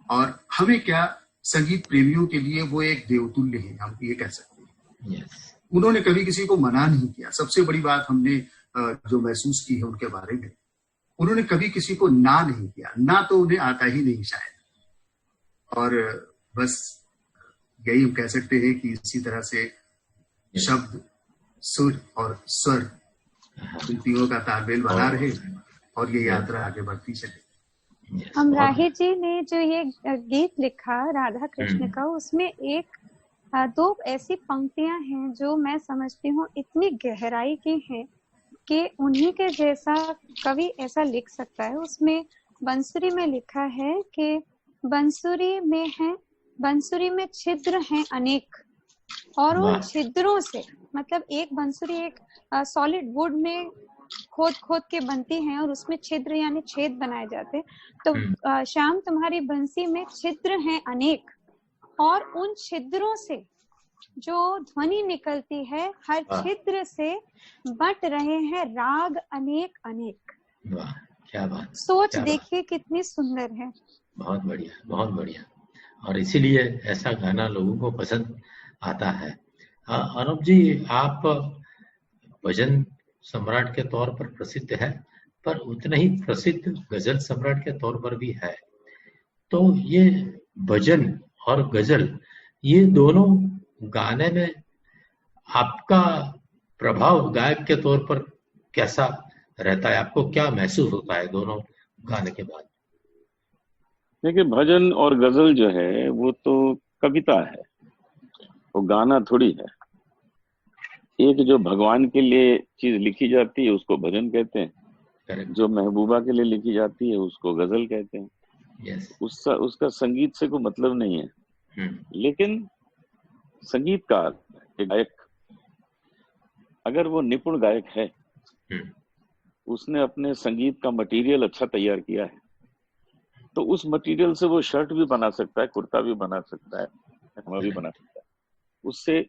और हमें क्या, संगीत प्रेमियों के लिए वो एक देवतुल्य है, हम ये कह सकते हैं। उन्होंने कभी किसी को मना नहीं किया। सबसे बड़ी बात हमने जो महसूस की है उनके बारे में, उन्होंने कभी किसी को ना नहीं किया, ना तो उन्हें आता ही नहीं शायद। और बस यही हम कह सकते हैं कि इसी तरह से शब्द, सुर और स्वर, इन तीनों का तालमेल बना रहे और ये यात्रा आगे बढ़ती चले। हमराही जी ने जो ये गीत लिखा राधा कृष्ण का, उसमें एक 2 ऐसी पंक्तियां हैं जो मैं समझती हूँ इतनी गहराई की हैं कि उन्हीं के जैसा कवि ऐसा लिख सकता है। उसमें बंसुरी में लिखा है कि बंसुरी में छिद्र हैं अनेक, और उन वाह। छिद्रों से, मतलब एक बंसुरी एक सॉलिड वुड में खोद खोद के बनती है और उसमें छिद्र यानी छेद बनाए जाते हैं। तो श्याम, तुम्हारी बंसी में छिद्र हैं अनेक, और उन छिद्रों से जो ध्वनि निकलती है, हर छिद्र से बट रहे हैं राग अनेक अनेक। वाह, क्या बात, सोच क्या बात। देखिए कितनी सुंदर है। बहुत बढ़िया, बहुत बढ़िया। और इसीलिए ऐसा गाना लोगों को पसंद आता है। अनुप जी, आप भजन सम्राट के तौर पर प्रसिद्ध है, पर उतने ही प्रसिद्ध गजल सम्राट के तौर पर भी है। तो ये भजन और गजल, ये दोनों गाने में आपका प्रभाव गायक के तौर पर कैसा रहता है? आपको क्या महसूस होता है दोनों गाने के बाद? देखिए, भजन और गजल जो है वो तो कविता है, वो गाना थोड़ी है। एक जो भगवान के लिए चीज लिखी जाती है उसको भजन कहते हैं, Correct. जो महबूबा के लिए लिखी जाती है उसको गजल कहते हैं। Yes. उसका संगीत से कोई मतलब नहीं है। लेकिन संगीतकार, एक गायक, अगर वो निपुण गायक है, उसने अपने संगीत का मटेरियल अच्छा तैयार किया है, तो उस मटेरियल से वो शर्ट भी बना सकता है, कुर्ता भी बना सकता है, पजामा भी बना सकता है, उससे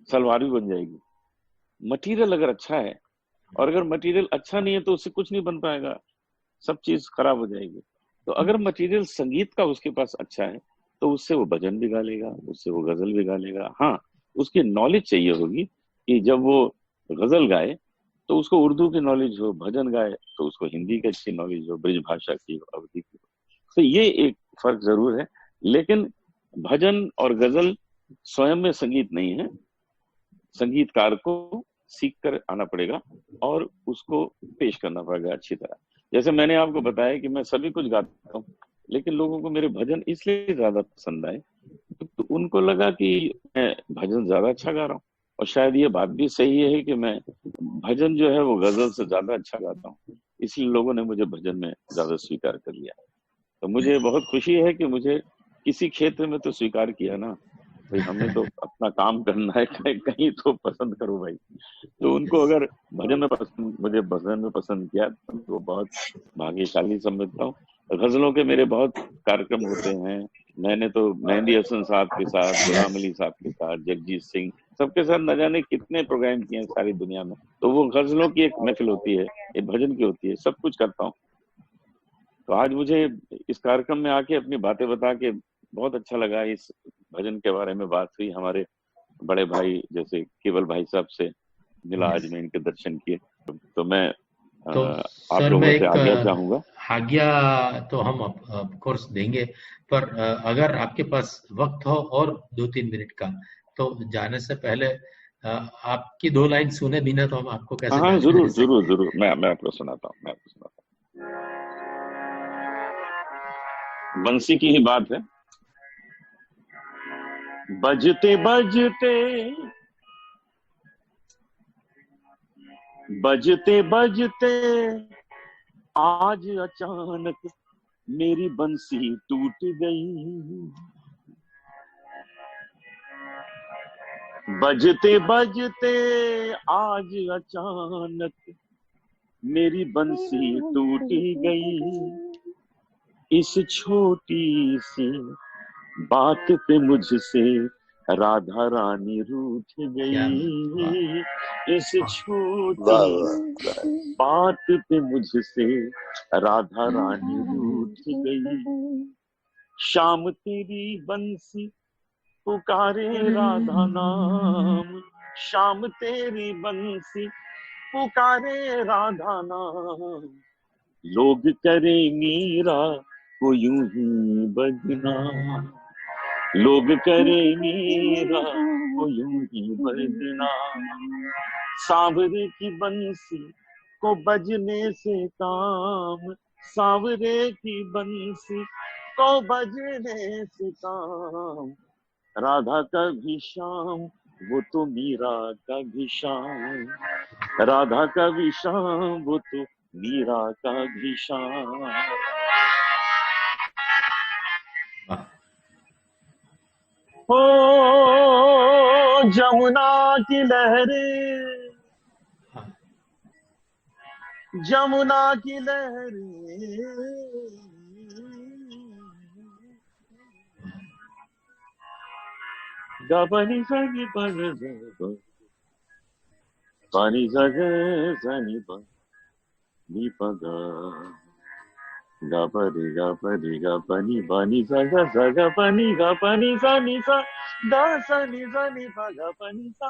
सलवार भी बन जाएगी। मटेरियल अगर अच्छा है, और अगर मटेरियल अच्छा नहीं है तो उससे कुछ नहीं बन पाएगा, सब चीज खराब हो जाएगी। तो अगर मटेरियल संगीत का उसके पास अच्छा है तो उससे वो भजन भी गा लेगा, उससे वो गजल भी गा लेगा। हाँ, उसकी नॉलेज चाहिए होगी कि जब वो गजल गाए तो उसको उर्दू की नॉलेज हो, भजन गाए तो उसको हिंदी की अच्छी नॉलेज हो, ब्रिज भाषा की हो, अवधी की हो। तो ये एक फर्क जरूर है। लेकिन भजन और गजल स्वयं में संगीत नहीं है, संगीतकार को सीख कर आना पड़ेगा और उसको पेश करना पड़ेगा अच्छी तरह। जैसे मैंने आपको बताया कि मैं सभी कुछ गाता हूँ, लेकिन लोगों को मेरे भजन इसलिए ज्यादा पसंद आए तो उनको लगा कि मैं भजन ज्यादा अच्छा गा रहा हूँ। और शायद ये बात भी सही है कि मैं भजन जो है वो गजल से ज्यादा अच्छा गाता हूँ, इसलिए लोगों ने मुझे भजन में ज्यादा स्वीकार कर लिया। तो मुझे बहुत खुशी है कि मुझे किसी क्षेत्र में तो स्वीकार किया ना भाई, हमें तो अपना काम करना है, कहीं तो पसंद करो भाई। तो उनको अगर भजन में पसंद, मुझे भजन में पसंद किया तो बहुत भाग्यशाली समझता हूँ। गजलों के मेरे बहुत कार्यक्रम होते हैं। मैंने तो मेहंदी हसन साहब के साथ, गुलाम अली साहब के साथ, जगजीत सिंह, सबके साथ न जाने कितने प्रोग्राम किए हैं सारी दुनिया में। तो वो गजलों की एक महफिल होती है, एक भजन की होती है, सब कुछ करता हूँ। तो आज मुझे इस कार्यक्रम में आके अपनी बातें बता के बहुत अच्छा लगा। इस भजन के बारे में बात हुई, हमारे बड़े भाई जैसे केवल भाई साहब से मिला, आज मैं इनके दर्शन किए। तो मैं तो आप सर, लोगों मैं से आज्ञा चाहूंगा। आज्ञा तो हम ऑफ कोर्स देंगे, पर अगर आपके पास वक्त हो और 2-3 मिनट का, तो जाने से पहले आपकी 2 लाइन सुने बिना तो हम आपको कैसे हाँ, जाने जरूर दे सकते जरूर हैं? जरूर, मैं आपको सुनाता हूँ, बंसी की ही बात है। बजते बजते बजते बजते आज अचानक मेरी बंसी टूट गई। बजते बजते आज अचानक मेरी बंसी टूट गई। इस छोटी सी बात पे मुझसे राधा रानी रूठ गई। इस छोटी बात पे मुझसे राधा रानी रूठ गई। शाम तेरी बंसी पुकारे राधा नाम, शाम तेरी बंसी पुकारे राधा नाम। लोग करे मीरा को यूं ही बदनाम, लोग करे मीरा को यूं ही बदनाम। सांवरे की बंसी को बजने से काम, सांवरे की बंसी को बजने से काम। राधा का भी शाम वो तो मीरा का भी शाम, राधा का भी शाम वो तो मीरा का भी शाम। हो जमुना की लहरें, जमुना की लहरें, गबनी सनी पर पानी सगे सनी पर दीपगा गपरी गपरी गपनी बनी सगा सगा पनी गपनी सनी सा दा सनी सनी गपनी सा।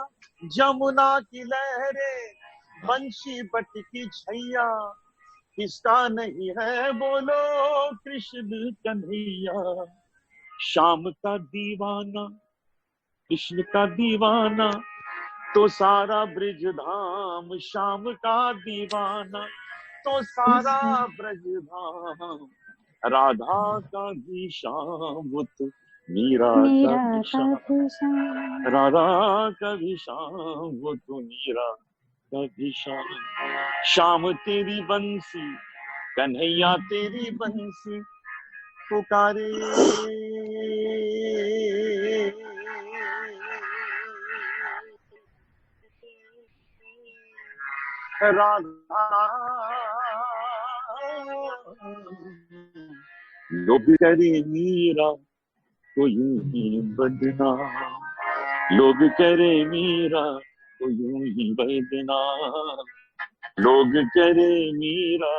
जमुना की लहरें बंशी बट की छैया, किसका नहीं है बोलो कृष्ण कन्हैया। शाम का दीवाना कृष्ण का दीवाना तो सारा ब्रिज धाम, शाम का दीवाना तो सारा ब्रज धाम। राधा का भी शाम वो तो मीरा का भी शाम, राधा का भी शाम वो तो मीरा का भी शाम। शाम तेरी बंसी कन्हैया तेरी बंसी पुकारे, राधा लोग करे मीरा तो यूं ही बदनाम, लोग करे मीरा तो यूं ही बदनाम, लोग करे मीरा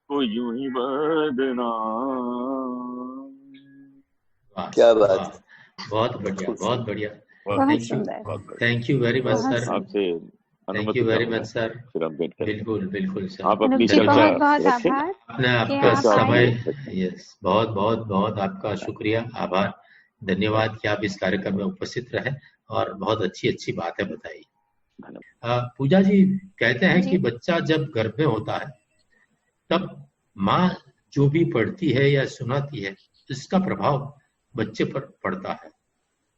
तो यूं ही बदनाम। क्या बात, बहुत बढ़िया, बहुत बढ़िया। बहुत thank you very much sir. आपसे thank you very much sir. फिर हम भेंट करेंगे। बिल्कुल बिल्कुल सर। आप अपनी बहुत चर्चा बहुत रखें। आभार आपने कि आपका आप समय, आए। यस, बहुत बहुत बहुत आपका शुक्रिया, आभार, धन्यवाद कि आप इस कार्यक्रम में उपस्थित रहे और बहुत अच्छी अच्छी बातें बताई। पूजा जी कहते हैं कि बच्चा जब गर्भ में होता है तब माँ जो भी पढ़ती है या सुनाती है इसका प्रभाव बच्चे पर पड़ता है,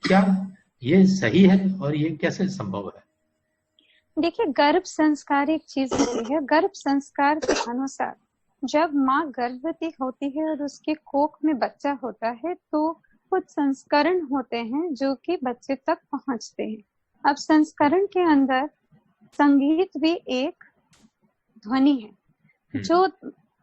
क्या ये सही है और ये कैसे संभव है? देखिए, गर्भ संस्कार एक चीज होती है। गर्भ संस्कार के अनुसार जब माँ गर्भवती होती है और उसके कोख में बच्चा होता है तो कुछ संस्करण होते हैं जो कि बच्चे तक पहुंचते हैं। अब संस्करण के अंदर संगीत भी एक ध्वनि है। जो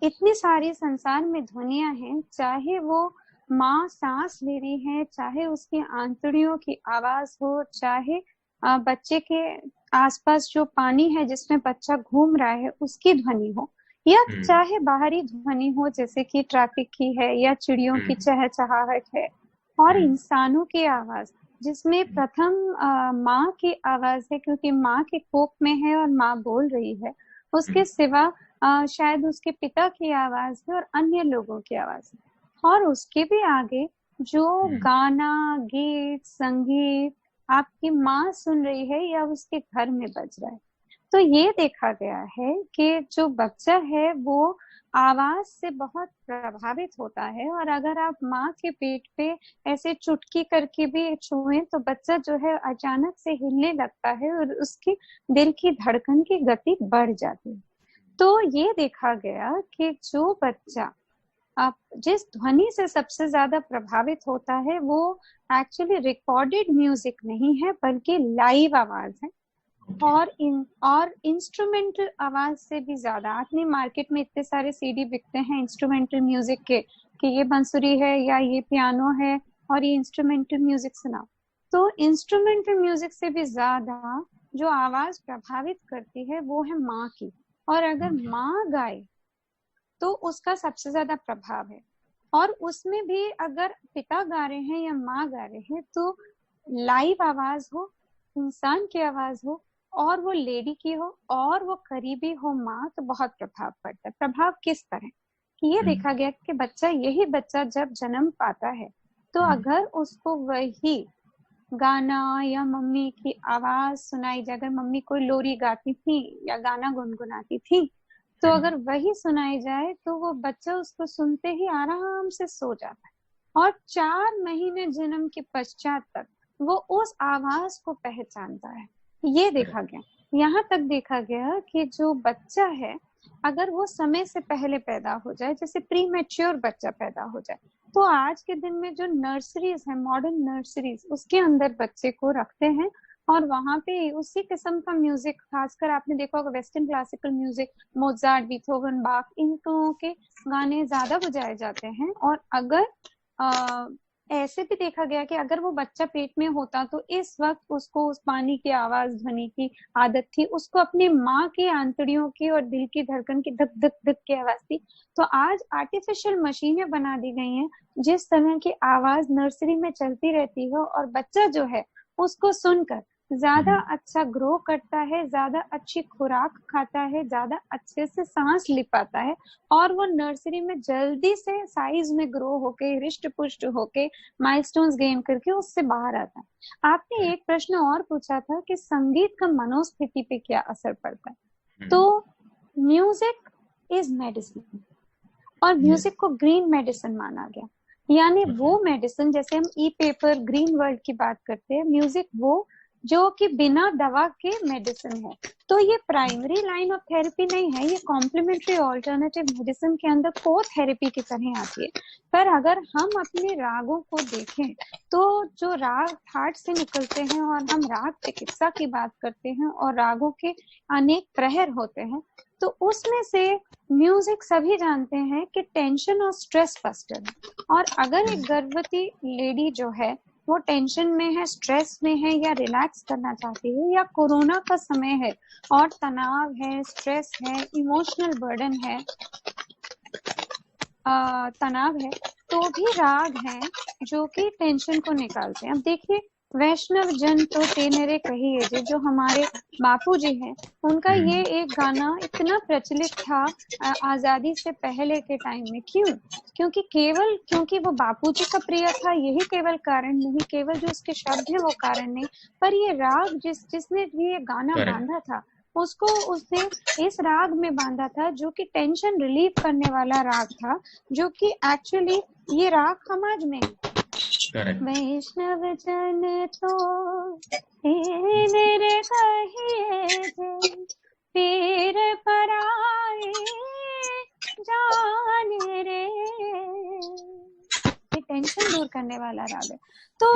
इतनी सारी संसार में ध्वनियां हैं, चाहे वो माँ सांस ले रही है, चाहे उसकी आंतड़ियों की आवाज हो, चाहे बच्चे के आसपास जो पानी है जिसमें बच्चा घूम रहा है उसकी ध्वनि हो, या चाहे बाहरी ध्वनि हो जैसे कि ट्रैफिक की है या चिड़ियों की चहचहाहट है, और इंसानों की आवाज जिसमें प्रथम माँ की आवाज है क्योंकि माँ के कोख में है और माँ बोल रही है। उसके सिवा शायद उसके पिता की आवाज है और अन्य लोगों की आवाज है, और उसके भी आगे जो गाना, गीत, संगीत आपकी माँ सुन रही है या उसके घर में बज रहा है। तो ये देखा गया है कि जो बच्चा है वो आवाज से बहुत प्रभावित होता है, और अगर आप माँ के पेट पे ऐसे चुटकी करके भी छुएं तो बच्चा जो है अचानक से हिलने लगता है और उसकी दिल की धड़कन की गति बढ़ जाती है। तो ये देखा गया कि जो बच्चा आप जिस ध्वनि से सबसे ज्यादा प्रभावित होता है वो एक्चुअली रिकॉर्डेड म्यूजिक नहीं है बल्कि लाइव आवाज है, और इंस्ट्रूमेंटल आवाज से भी ज्यादा। आपने मार्केट में इतने सारे सीडी बिकते हैं इंस्ट्रूमेंटल म्यूजिक के कि ये बांसुरी है या ये पियानो है और ये इंस्ट्रूमेंटल म्यूजिक सुनाओ। तो इंस्ट्रूमेंटल म्यूजिक से भी ज्यादा जो आवाज प्रभावित करती है वो है माँ की, और अगर माँ गाए तो उसका सबसे ज्यादा प्रभाव है। और उसमें भी अगर पिता गा रहे हैं या माँ गा रहे हैं तो लाइव आवाज हो, इंसान की आवाज हो, और वो लेडी की हो, और वो करीबी हो माँ, तो बहुत प्रभाव पड़ता है। प्रभाव किस तरह कि ये देखा गया कि यही बच्चा जब जन्म पाता है तो अगर उसको वही गाना या मम्मी की आवाज सुनाई जाए, अगर मम्मी कोई लोरी गाती थी या गाना गुनगुनाती थी तो अगर वही सुनाई जाए तो वो बच्चा उसको सुनते ही आराम से सो जाता है, और 4 महीने जन्म के पश्चात तक वो उस आवाज को पहचानता है। ये देखा गया। यहाँ तक देखा गया कि जो बच्चा है अगर वो समय से पहले पैदा हो जाए, जैसे प्री मैच्योर बच्चा पैदा हो जाए, तो आज के दिन में जो नर्सरीज है, मॉडर्न नर्सरीज, उसके अंदर बच्चे को रखते हैं और वहां पे उसी किस्म का म्यूजिक, खासकर आपने देखा होगा western classical music, Mozart, Beethoven, बाक, इन के गाने ज्यादा बजाए जाते हैं। और अगर ऐसे भी देखा गया कि अगर वो बच्चा पेट में होता तो इस वक्त उसको उस पानी की आवाज, ध्वनि की आदत थी, उसको अपनी माँ की आंतड़ियों की और दिल की धड़कन की धक धक धक की आवाज थी। तो आज आर्टिफिशियल मशीनें बना दी गई हैं जिस तरह की आवाज नर्सरी में चलती रहती है और बच्चा जो है उसको सुनकर ज्यादा अच्छा ग्रो करता है, ज्यादा अच्छी खुराक खाता है, ज्यादा अच्छे से सांस ले पाता है और वो नर्सरी में जल्दी से साइज में ग्रो होके, हृष्ट पुष्ट होके, माइलस्टोन्स गेन करके उससे बाहर आता है। आपने एक प्रश्न और पूछा था कि संगीत का मनोस्थिति पे क्या असर पड़ता है। तो म्यूजिक इज मेडिसिन और म्यूजिक को ग्रीन मेडिसिन माना गया, यानी वो मेडिसिन, जैसे हम ई पेपर, ग्रीन वर्ल्ड की बात करते हैं, म्यूजिक वो जो कि बिना दवा के मेडिसिन है। तो ये प्राइमरी लाइन ऑफ थेरेपी नहीं है, ये कॉम्प्लीमेंट्री ऑल्टरनेटिव मेडिसिन के अंदर को थेरेपी की तरह आती है। पर अगर हम अपने रागों को देखें तो जो राग हार्ट से निकलते हैं और हम राग चिकित्सा की बात करते हैं और रागों के अनेक प्रहर होते हैं, तो उसमें से म्यूजिक सभी जानते हैं कि टेंशन और स्ट्रेस बस्टर है। और अगर एक गर्भवती लेडी जो है वो टेंशन में है, स्ट्रेस में है या रिलैक्स करना चाहती है, या कोरोना का समय है और तनाव है, स्ट्रेस है, इमोशनल बर्डन है, तनाव है, तो भी राग हैं जो कि टेंशन को निकालते हैं। अब देखिए, वैष्णव जन तो तेनेरे कहिए जे, जो हमारे बापूजी हैं, उनका ये एक गाना इतना प्रचलित था आजादी से पहले के टाइम में। क्यों? क्योंकि वो बापूजी का प्रिय था, यही केवल कारण नहीं, केवल जो उसके शब्द हैं वो कारण नहीं, पर ये राग जिसने भी ये गाना बांधा था उसने इस राग में बांधा था जो कि टेंशन रिलीफ करने वाला राग था, जो कि एक्चुअली ये राग समाज में वैष्णव जन तो तेरे कहिए जे, पीर पराए जाने रे, ये टेंशन दूर करने वाला राग है। तो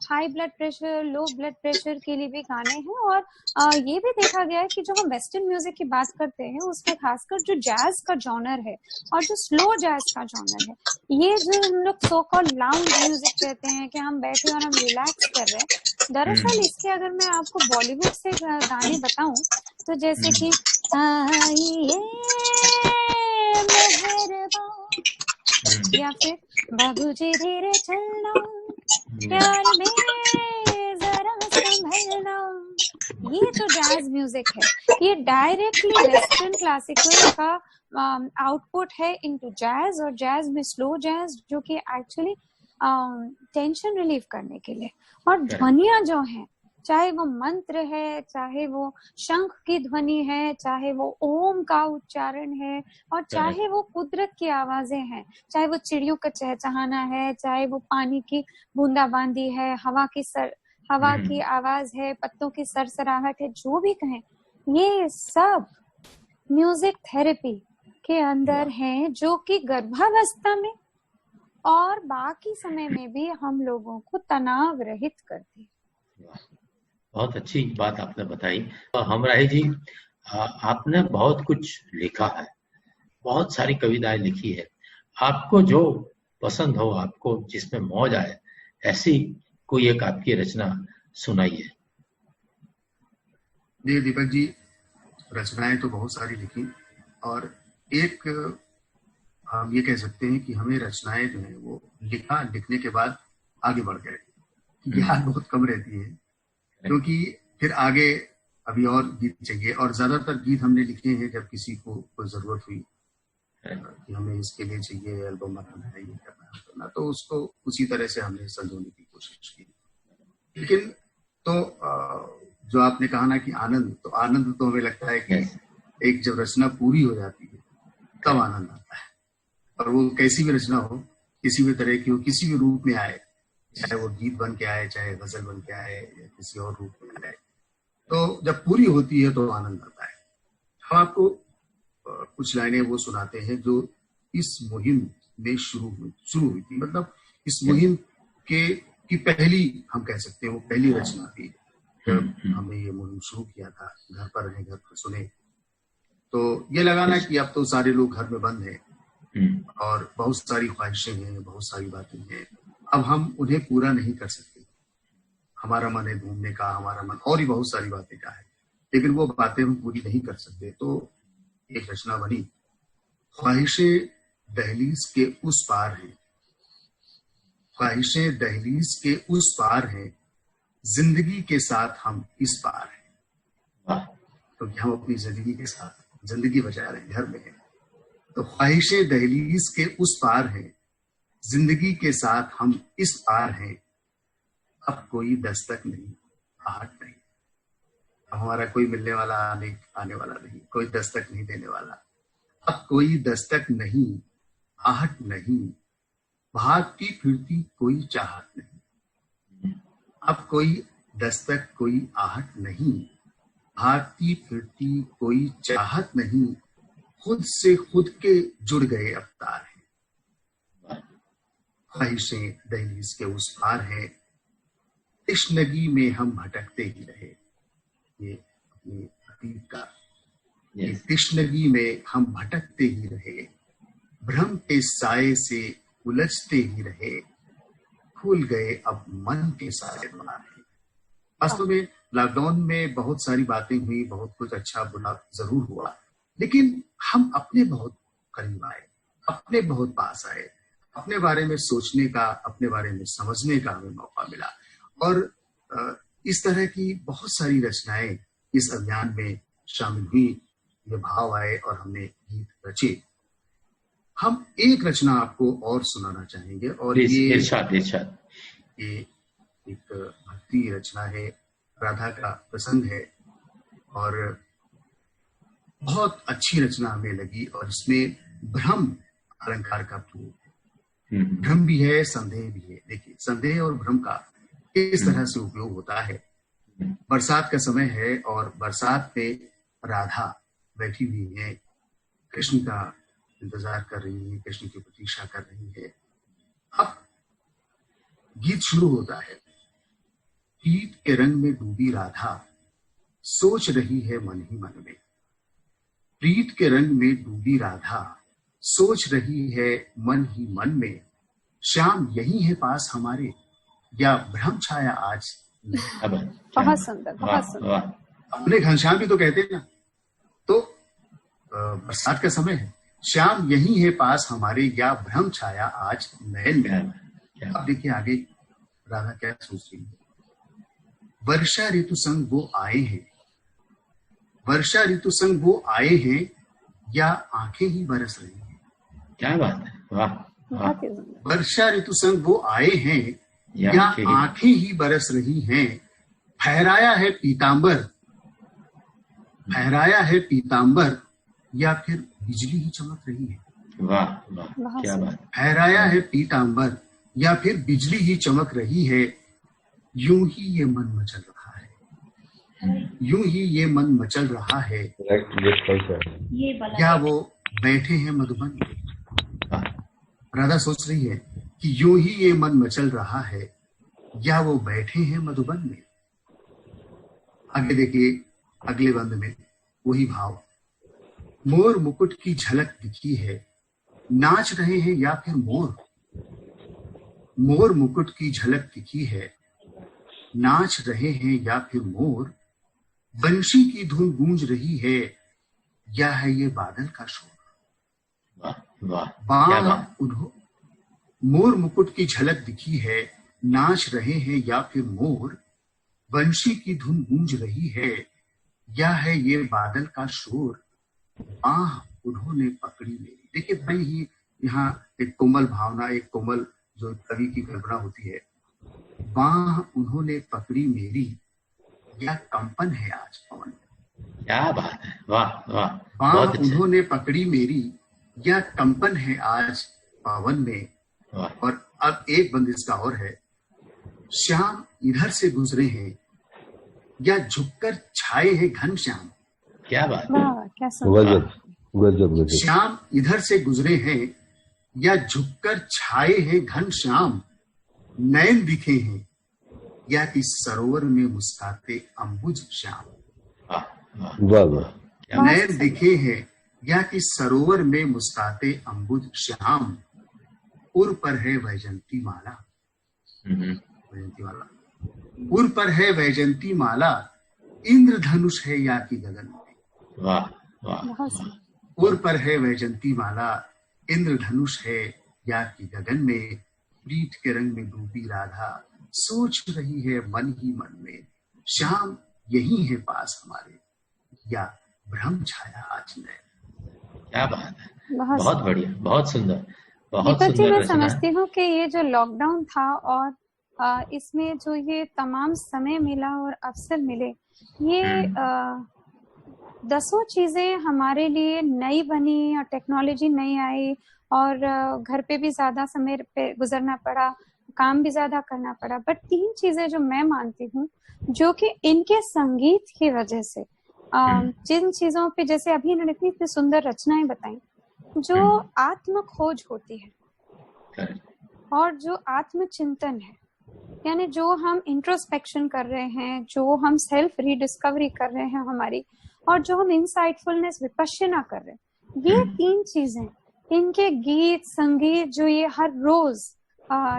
high blood pressure, low blood pressure के लिए भी गाने हैं। और ये भी देखा गया है कि जो हम वेस्टर्न म्यूजिक की बात करते हैं उसमें खासकर जो जैज का जॉनर है और जो स्लो जैज का जॉनर है, ये जो हम लोग सो कॉल्ड लाउंज म्यूजिक कहते हैं कि हम बैठे और हम रिलैक्स कर रहे हैं, दरअसल इसके अगर मैं आपको बॉलीवुड से गाने बताऊं तो जैसे कि या फिर बाबूजी धीरे चलना, प्यार में जरा संभलना, ये जो जैज म्यूजिक है ये डायरेक्टली वेस्टर्न क्लासिकल का आउटपुट है इनटू जैज। और जैज में स्लो जैज जो कि एक्चुअली टेंशन रिलीफ करने के लिए। और ध्वनियां जो हैं, चाहे वो मंत्र है, चाहे वो शंख की ध्वनि है, चाहे वो ओम का उच्चारण है, और चाहे वो कुदरत की आवाजें हैं, चाहे वो चिड़ियों का चहचहाना है, चाहे वो पानी की बूंदाबांदी है, हवा की आवाज है, पत्तों की सरसराहट है, जो भी कहें, ये सब म्यूजिक थेरेपी के अंदर हैं, जो कि गर्भावस्था में और बाकी समय में भी हम लोगों को तनाव रहित करती है। बहुत अच्छी बात आपने बताई। हमराही जी, आपने बहुत कुछ लिखा है, बहुत सारी कविताएं लिखी है, आपको जो पसंद हो, आपको जिसमें मौज आए, ऐसी कोई एक आपकी रचना सुनाइए। जी दीपक जी, रचनाएं तो बहुत सारी लिखी, और एक हम ये कह सकते हैं कि हमें रचनाएं जो है वो लिखने के बाद आगे बढ़ गए। याद बहुत कम रहती है, क्योंकि फिर आगे अभी और गीत चाहिए, और ज्यादातर गीत हमने लिखे हैं जब किसी को कोई जरूरत हुई कि हमें इसके लिए चाहिए एल्बम बनाना है, ये करना, तो उसको उसी तरह से हमने संजोने की कोशिश की। लेकिन तो जो आपने कहा ना कि आनंद तो हमें लगता है कि एक जब रचना पूरी हो जाती है तब आनंद आता है, और वो कैसी भी रचना हो, किसी भी तरह की हो, किसी भी रूप में आए, चाहे वो गीत बन के आए, चाहे गजल बन के आए, या किसी और रूप में आए, तो जब पूरी होती है तो आनंद आता है। हम आपको कुछ लाइनें वो सुनाते हैं जो इस मुहिम में शुरू हुई थी। मतलब इस मुहिम की पहली, हम कह सकते हैं वो पहली रचना थी जब हमने ये मुहिम शुरू किया था, घर पर रहें घर पर सुने। तो ये लगाना कि अब तो सारे लोग घर में बंद हैं और बहुत सारी ख्वाहिशें हैं, बहुत सारी बातें हैं, अब हम उन्हें पूरा नहीं कर सकते। हमारा मन है घूमने का, हमारा मन और भी बहुत सारी बातें का है, लेकिन वो बातें हम पूरी नहीं कर सकते। तो एक रचना बनी, ख्वाहिशें दहलीज के उस पार हैं, ख्वाहिशें दहलीज के उस पार हैं, जिंदगी के साथ हम इस पार हैं। क्योंकि हम अपनी जिंदगी के साथ जिंदगी बचा रहे हैं, घर में हैं। तो ख्वाहिशें दहलीज के उस पार हैं, जिंदगी के साथ हम इस पार हैं, अब कोई दस्तक नहीं, आहट नहीं। अब हमारा कोई मिलने वाला आने वाला नहीं, कोई दस्तक नहीं देने वाला। अब कोई दस्तक नहीं, आहट नहीं, भागती फिरती कोई चाहत नहीं। अब कोई दस्तक कोई आहट नहीं, भागती फिरती कोई चाहत नहीं, खुद से खुद के जुड़ गए अवतार हैं। ख्वाहिशें दहलीज के उस पार हैं, तश्नगी में हम भटकते ही रहे। ये अपनी अतीत का, तश्नगी में हम भटकते ही रहे, भ्रम के साए से उलझते ही रहे, खुल गए अब मन के सारे द्वार हैं। वास्तव में लॉकडाउन में बहुत सारी बातें हुई, बहुत कुछ अच्छा बुरा जरूर हुआ, लेकिन हम अपने बहुत करीब आए, अपने बहुत पास आए, अपने बारे में सोचने का, अपने बारे में समझने का हमें मौका मिला। और इस तरह की बहुत सारी रचनाएं इस अभियान में शामिल हुई, ये भाव आए और हमने गीत रचे। हम एक रचना आपको और सुनाना चाहेंगे, और ये इरशाद। ये एक भक्ति रचना है, राधा का प्रसंग है, और बहुत अच्छी रचना हमें लगी। और इसमें भ्रम अलंकार का प्रयोग, भ्रम भी है, संदेह भी है। देखिए, संदेह और भ्रम का किस तरह से उपयोग होता है। बरसात का समय है और बरसात में राधा बैठी हुई है, कृष्ण का इंतजार कर रही है, कृष्ण की प्रतीक्षा कर रही है। अब गीत शुरू होता है, प्रीत के रंग में डूबी राधा, सोच रही है मन ही मन में। प्रीत के रंग में डूबी राधा, सोच रही है मन ही मन में, श्याम यही है पास हमारे, या भ्रम छाया आज। बहुत सुंदर, बहुत सुंदर। अपने घनश्याम भी तो कहते हैं ना। तो बरसात का समय है, श्याम यही है पास हमारे, या भ्रम छाया आज नयन में। अब देखिए आगे राधा क्या सोच रही है। वर्षा ऋतु संग वो आए हैं, वर्षा ऋतु संग वो आए हैं, या आंखें ही बरस रही हैं। क्या बात है, वाह। वर्षा ऋतु संग वो आए हैं, या आंखें ही बरस रही हैं। फहराया है पीतांबर, फहराया है पीतांबर, या फिर बिजली ही चमक रही है। वाह वाह, क्या बात। फहराया है पीतांबर, या फिर बिजली ही चमक रही है। यूं ही ये मन मचल रहा है, यूं ही ये मन मचल रहा है, या वो बैठे हैं मधुबन में। राधा सोच रही है कि यूं ही ये मन मचल रहा है, या वो बैठे हैं मधुबन में। आगे देखिए अगले बंद में वही भाव, मोर मुकुट की झलक दिखी है, नाच रहे हैं या फिर मोर। मोर मुकुट की झलक दिखी है, नाच रहे हैं या फिर मोर। बंशी की धुन गूंज रही है, या है ये बादल का शोर। मोर मुकुट की झलक दिखी है, नाच रहे हैं या फिर मोर। बंशी की धुन गूंज रही है, या है ये बादल का शोर। आह उन्होंने पकड़ी मेरी। देखिए भाई ही यहाँ एक कोमल भावना, एक कोमल जो कवि की कल्पना होती है। बाह उन्होंने पकड़ी मेरी, या कंपन है आज पवन में। क्या बात है, वाह वाह। बाह उन्होंने पकड़ी मेरी, या कंपन है आज पवन में। और अब एक बंद इसका और है, श्याम इधर से गुजरे हैं, या झुककर छाए हैं घनश्याम। क्या बात है, क्या सुंदर। गजब गजब। श्याम इधर से गुजरे हैं या झुककर छाए हैं घन श्याम, नयन दिखे हैं या कि सरोवर में मुस्काते अंबुज श्याम। वाह वाह। नयन दिखे हैं या कि सरोवर में मुस्काते अंबुज श्याम, उर पर है वैजंती माला। वैजंती माला, उर पर है वैजंती माला, इंद्रधनुष है या कि गगन में। वाह वाह। उर पर है वैजंती माला, इंद्रधनुष है या कि गगन में, प्रीत के रंग में डूबी राधा, सोच रही है मन ही मन में, श्याम यही है पास हमारे या भ्रम छाया आज नए। क्या बात है, बहुत बढ़िया, बहुत सुंदर, बहुत दीपक जी, सुंदर। मैं समझती हूँ कि ये जो लॉकडाउन था और इसमें जो ये तमाम समय मिला और अवसर मिले, ये दसों चीजें हमारे लिए नई बनी और टेक्नोलॉजी नई आई और घर पे भी ज्यादा समय पे गुजरना पड़ा, काम भी ज्यादा करना पड़ा। बट 3 चीजें जो मैं मानती हूँ जो कि इनके संगीत की वजह से जिन चीजों पे, जैसे अभी इन्होंने इतनी सुंदर रचनाएं बताई, जो आत्म खोज होती है और जो आत्मचिंतन है, यानी जो हम इंट्रोस्पेक्शन कर रहे हैं, जो हम सेल्फ रीडिस्कवरी कर रहे हैं हमारी, और जो हम इनसाइटफुलनेस विपश्यना कर रहे हैं, ये 3 चीजें, इनके गीत संगीत जो ये हर रोज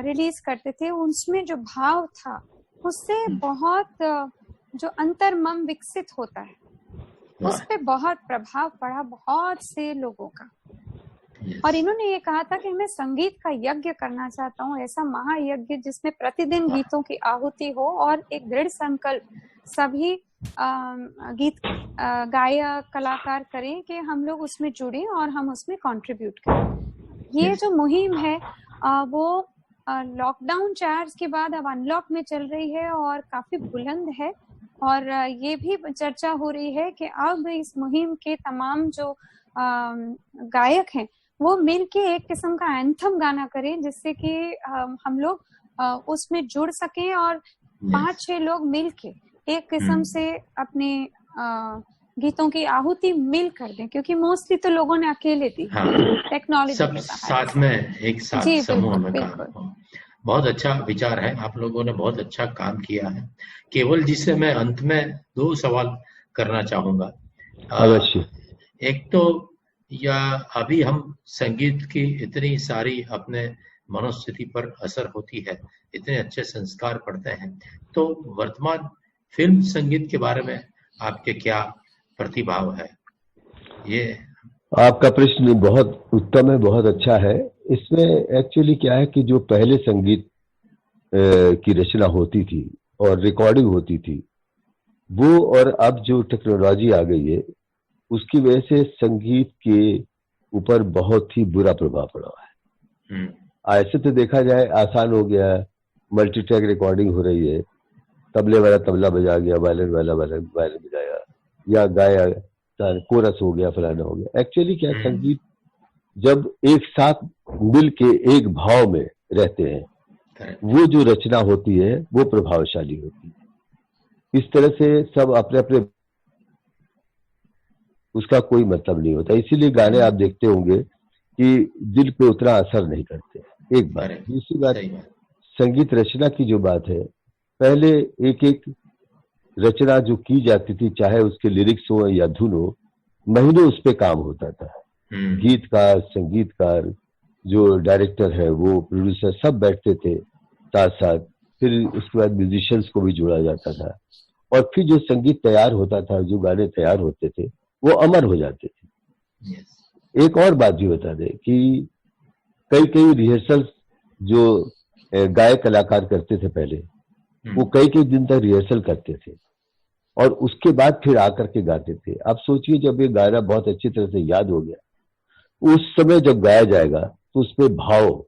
रिलीज करते थे, उसमें जो भाव था उससे बहुत जो अंतर्मन विकसित होता है उस पे बहुत प्रभाव पड़ा बहुत से लोगों का। और इन्होंने ये कहा था कि मैं संगीत का यज्ञ करना चाहता हूँ, ऐसा महायज्ञ जिसमें प्रतिदिन गीतों की आहुति हो और एक दृढ़ संकल्प सभी गीत गायक कलाकार करें कि हम लोग उसमें जुड़े और हम उसमें कंट्रीब्यूट करें। ये जो मुहिम है वो लॉकडाउन 4 के बाद अब अनलॉक में चल रही है और काफी बुलंद है। और ये भी चर्चा हो रही है कि अब इस मुहिम के तमाम जो गायक हैं वो मिलके एक किस्म का एंथम गाना करें, जिससे कि हम लोग उसमें जुड़ सकें और 5-6 लोग मिलके एक किस्म से अपने गीतों की आहुति मिल कर दें, क्योंकि मोस्टली तो लोगों ने अकेले दी टेक्नोलॉजी सब साथ में एक साथ समूह में काम। बहुत अच्छा विचार है, आप लोगों ने बहुत अच्छा काम किया है। केवल जिसे मैं अंत में 2 सवाल करना चाहूंगा। अवश्य। एक तो या अभी हम संगीत की इतनी सारी अपने मनोस्थिति पर असर होती है, इतने अच्छे संस्कार पढ़ते हैं, तो वर्तमान फिल्म संगीत के बारे में आपके क्या प्रतिभाव है? ये आपका प्रश्न बहुत उत्तम है, बहुत अच्छा है। इसमें एक्चुअली क्या है कि जो पहले संगीत की रचना होती थी और रिकॉर्डिंग होती थी, वो और अब जो टेक्नोलॉजी आ गई है उसकी वजह से संगीत के ऊपर बहुत ही बुरा प्रभाव पड़ा है। ऐसे तो देखा जाए आसान हो गया, मल्टी ट्रैक रिकॉर्डिंग हो रही है, तबले वाला तबला बजा गया, वायलिन वाला वायलिन बजाया, या गाया कोरस हो गया, फलाना हो गया। एक्चुअली क्या संगीत जब एक साथ मिल के एक भाव में रहते हैं, वो जो रचना होती है वो प्रभावशाली होती है। इस तरह से सब अपने अपने उसका कोई मतलब नहीं होता, इसीलिए गाने आप देखते होंगे कि दिल पे उतना असर नहीं करते। एक बात। दूसरी बात, संगीत रचना की जो बात है, पहले एक एक रचना जो की जाती थी, चाहे उसके लिरिक्स हो या धुन हो, महीनों उस पे काम होता था। गीतकार, संगीतकार, जो डायरेक्टर है, वो प्रोड्यूसर, सब बैठते थे साथ साथ। फिर उसके बाद म्यूजिशियंस को भी जोड़ा जाता था और फिर जो संगीत तैयार होता था, जो गाने तैयार होते थे, वो अमर हो जाते थे। एक और बात भी बता दें कि कई रिहर्सल जो गायक कलाकार करते थे पहले, वो कई दिन तक रिहर्सल करते थे और उसके बाद फिर आकर के गाते थे। अब सोचिए जब ये गाना बहुत अच्छी तरह से याद हो गया, उस समय जब गाया जाएगा तो उसमें भाव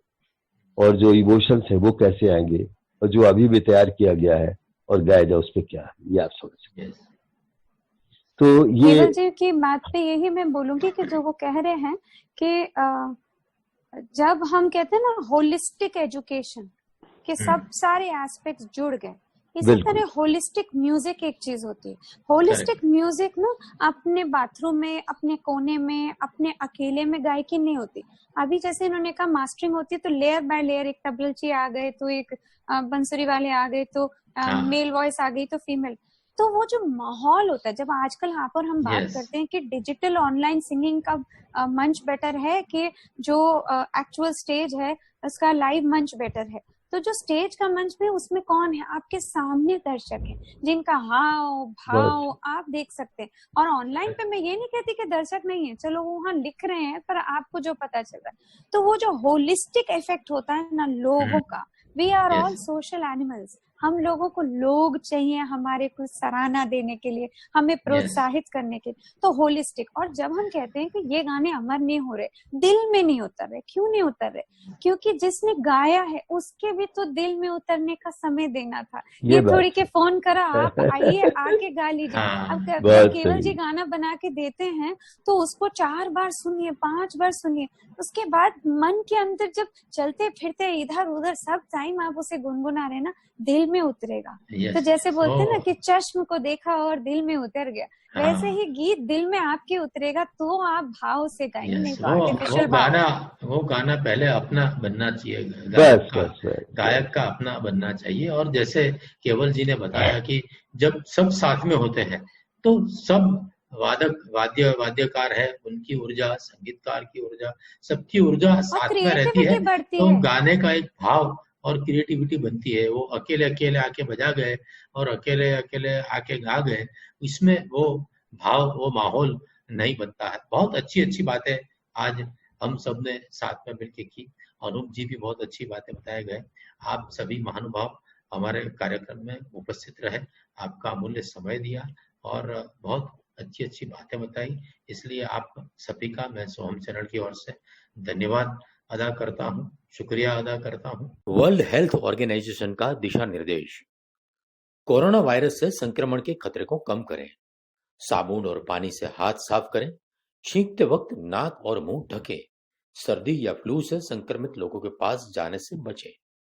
और जो इमोशंस है वो कैसे आएंगे, और जो अभी भी तैयार किया गया है और गाया जाए उस पर क्या, ये आप समझ सकते। तो ये जी की बात पे यही मैं बोलूंगी कि जो वो कह रहे हैं कि जब हम कहते हैं ना होलिस्टिक एजुकेशन, कि सब सारे एस्पेक्ट्स जुड़ गए, इसी तरह होलिस्टिक म्यूजिक एक चीज होती है। होलिस्टिक म्यूजिक ना अपने बाथरूम में, अपने कोने में, अपने अकेले में गायकी नहीं होती। अभी जैसे इन्होंने कहा मास्टरिंग होती है, तो लेयर बाय लेयर, एक तबलची आ गए तो एक बंसुरी वाले आ गए तो मेल वॉइस आ गई तो फीमेल। तो वो जो माहौल होता है, जब आजकल यहाँ पर हम बात करते हैं कि डिजिटल ऑनलाइन सिंगिंग का मंच बेटर है कि जो एक्चुअल स्टेज है उसका लाइव मंच बेटर है, तो जो स्टेज का मंच में उसमें कौन है, आपके सामने दर्शक है जिनका हाव भाव आप देख सकते हैं। और ऑनलाइन पे मैं ये नहीं कहती कि दर्शक नहीं है, चलो वो वहाँ लिख रहे हैं पर आपको जो पता चल रहा है, तो वो जो होलिस्टिक इफेक्ट होता है ना लोगों का, we are all social animals, हम लोगों को लोग चाहिए हमारे को सराहना देने के लिए, हमें प्रोत्साहित करने के लिए, तो होलिस्टिक। और जब हम कहते हैं कि ये गाने अमर नहीं हो रहे, दिल में नहीं उतर रहे, क्यों नहीं उतर रहे? क्योंकि जिसने गाया है उसके भी तो दिल में उतरने का समय देना था। ये थोड़ी के फोन करा आप आइए आके गा लीजिए। अब केवल जी गाना बना के देते हैं तो उसको 4 बार सुनिए, 5 बार सुनिए, उसके बाद मन के अंदर जब चलते फिरते इधर उधर सब टाइम आप उसे गुनगुना रहे ना, दिल में उतरेगा। तो जैसे बोलते हैं ना कि चश्म को देखा और दिल में उतर गया, वैसे ही गीत दिल में आपके उतरेगा तो आप भाव से गाएंगे। नहीं तो आर्टिफिशियल वो गाना पहले अपना बनना चाहिए, गायक का अपना बनना चाहिए। और जैसे केवल जी ने बताया कि जब सब साथ में होते हैं तो सब वाद्यकार है, उनकी ऊर्जा, संगीतकार की ऊर्जा, सबकी ऊर्जा साथ में रहती है, तो गाने का एक भाव और क्रिएटिविटी बनती है। वो अकेले अकेले आके बजा गए और अकेले अकेले आके गा गए, इसमें वो भाव, वो माहौल नहीं बनता है। बहुत अच्छी अच्छी बातें आज हम सब ने साथ में मिलकर की। अनूप जी भी बहुत अच्छी बातें बताए गए। आप सभी महानुभाव हमारे कार्यक्रम में उपस्थित रहे, आपका अमूल्य समय दिया और बहुत अच्छी अच्छी बातें बताई, इसलिए आप सभी का मैं सोहम चैनल की ओर से धन्यवाद अदा करता हूँ, शुक्रिया अदा करता हूँ। वर्ल्ड हेल्थ ऑर्गेनाइजेशन का दिशा निर्देश, कोरोना वायरस से संक्रमण के खतरे को कम करें, साबुन और पानी से हाथ साफ करें, छींकते वक्त नाक और मुंह ढकें, सर्दी या फ्लू से संक्रमित लोगों के पास जाने से बचें।